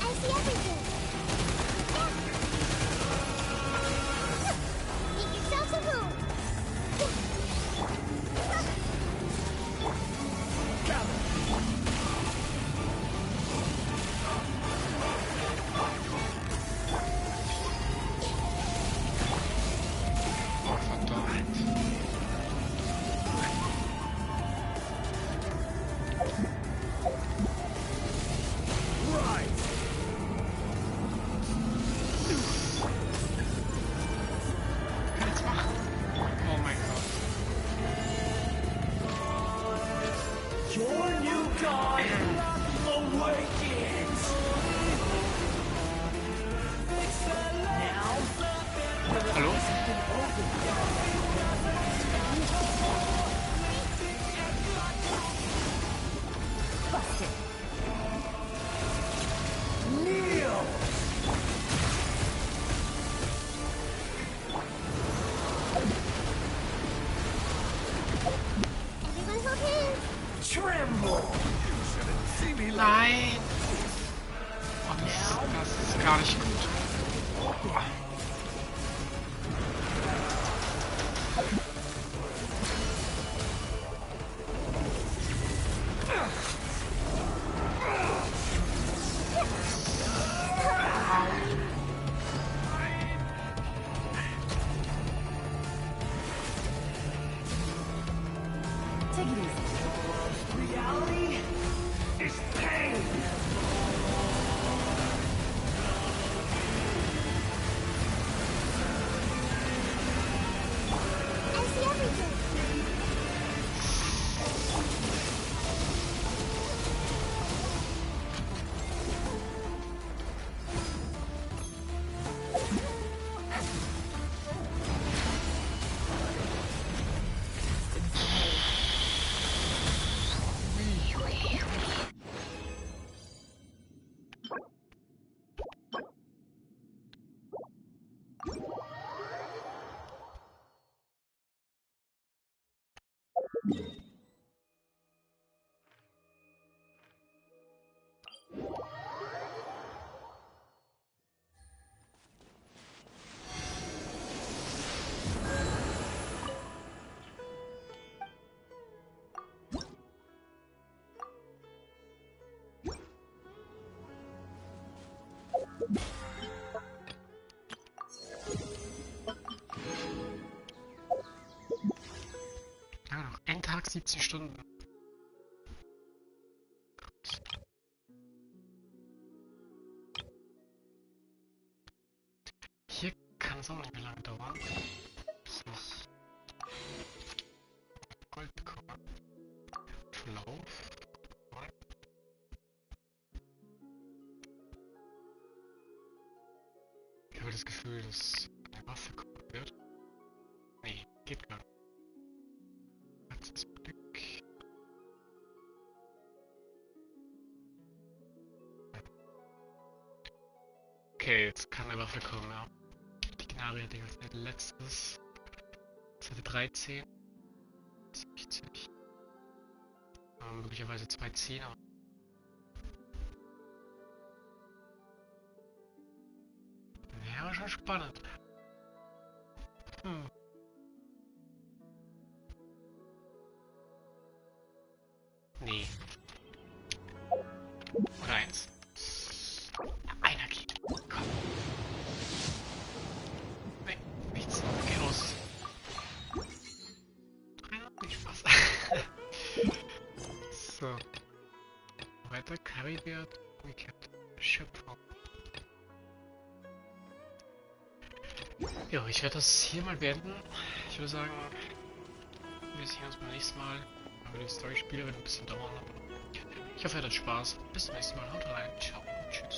I see everything. Make yourselves a room. Oh, verdammt. Kann ich's machen? Oh mein Gott. Your new god awakens. Now, Hallo? Busted. kneel. Everyone hold hands. Tremble. Nein! Oh, das ist gar nicht gut. Take it easy. Reality is pain. I see everything. Ja, noch ein Tag, 17 Stunden. Hier kann es auch nicht mehr lange dauern. Bis ich Gold bekomme. Verlauf. Ich habe das Gefühl, dass eine Waffe kommen wird. Nee, geht gar nicht. Letztes Blick. Okay, jetzt kann eine Waffe kommen, ja. Die Gnari hatte ich als letztes. Seite 13. 60. Möglicherweise 2 Zehner. Wäre schon spannend. Hm. Nee. Oder eins. Einer geht. Komm. Nee, nichts. Geh los. Ja, viel Spaß. So. Weiter Carry-Wert. Umgekehrt. Schöpfung. Ja, ich werde das hier mal beenden. Ich würde sagen, wir sehen uns beim nächsten Mal. Aber die Story-Spiele wird ein bisschen dauern. Ich hoffe, ihr hattet Spaß. Bis zum nächsten Mal. Haut rein. Ciao. Tschüss.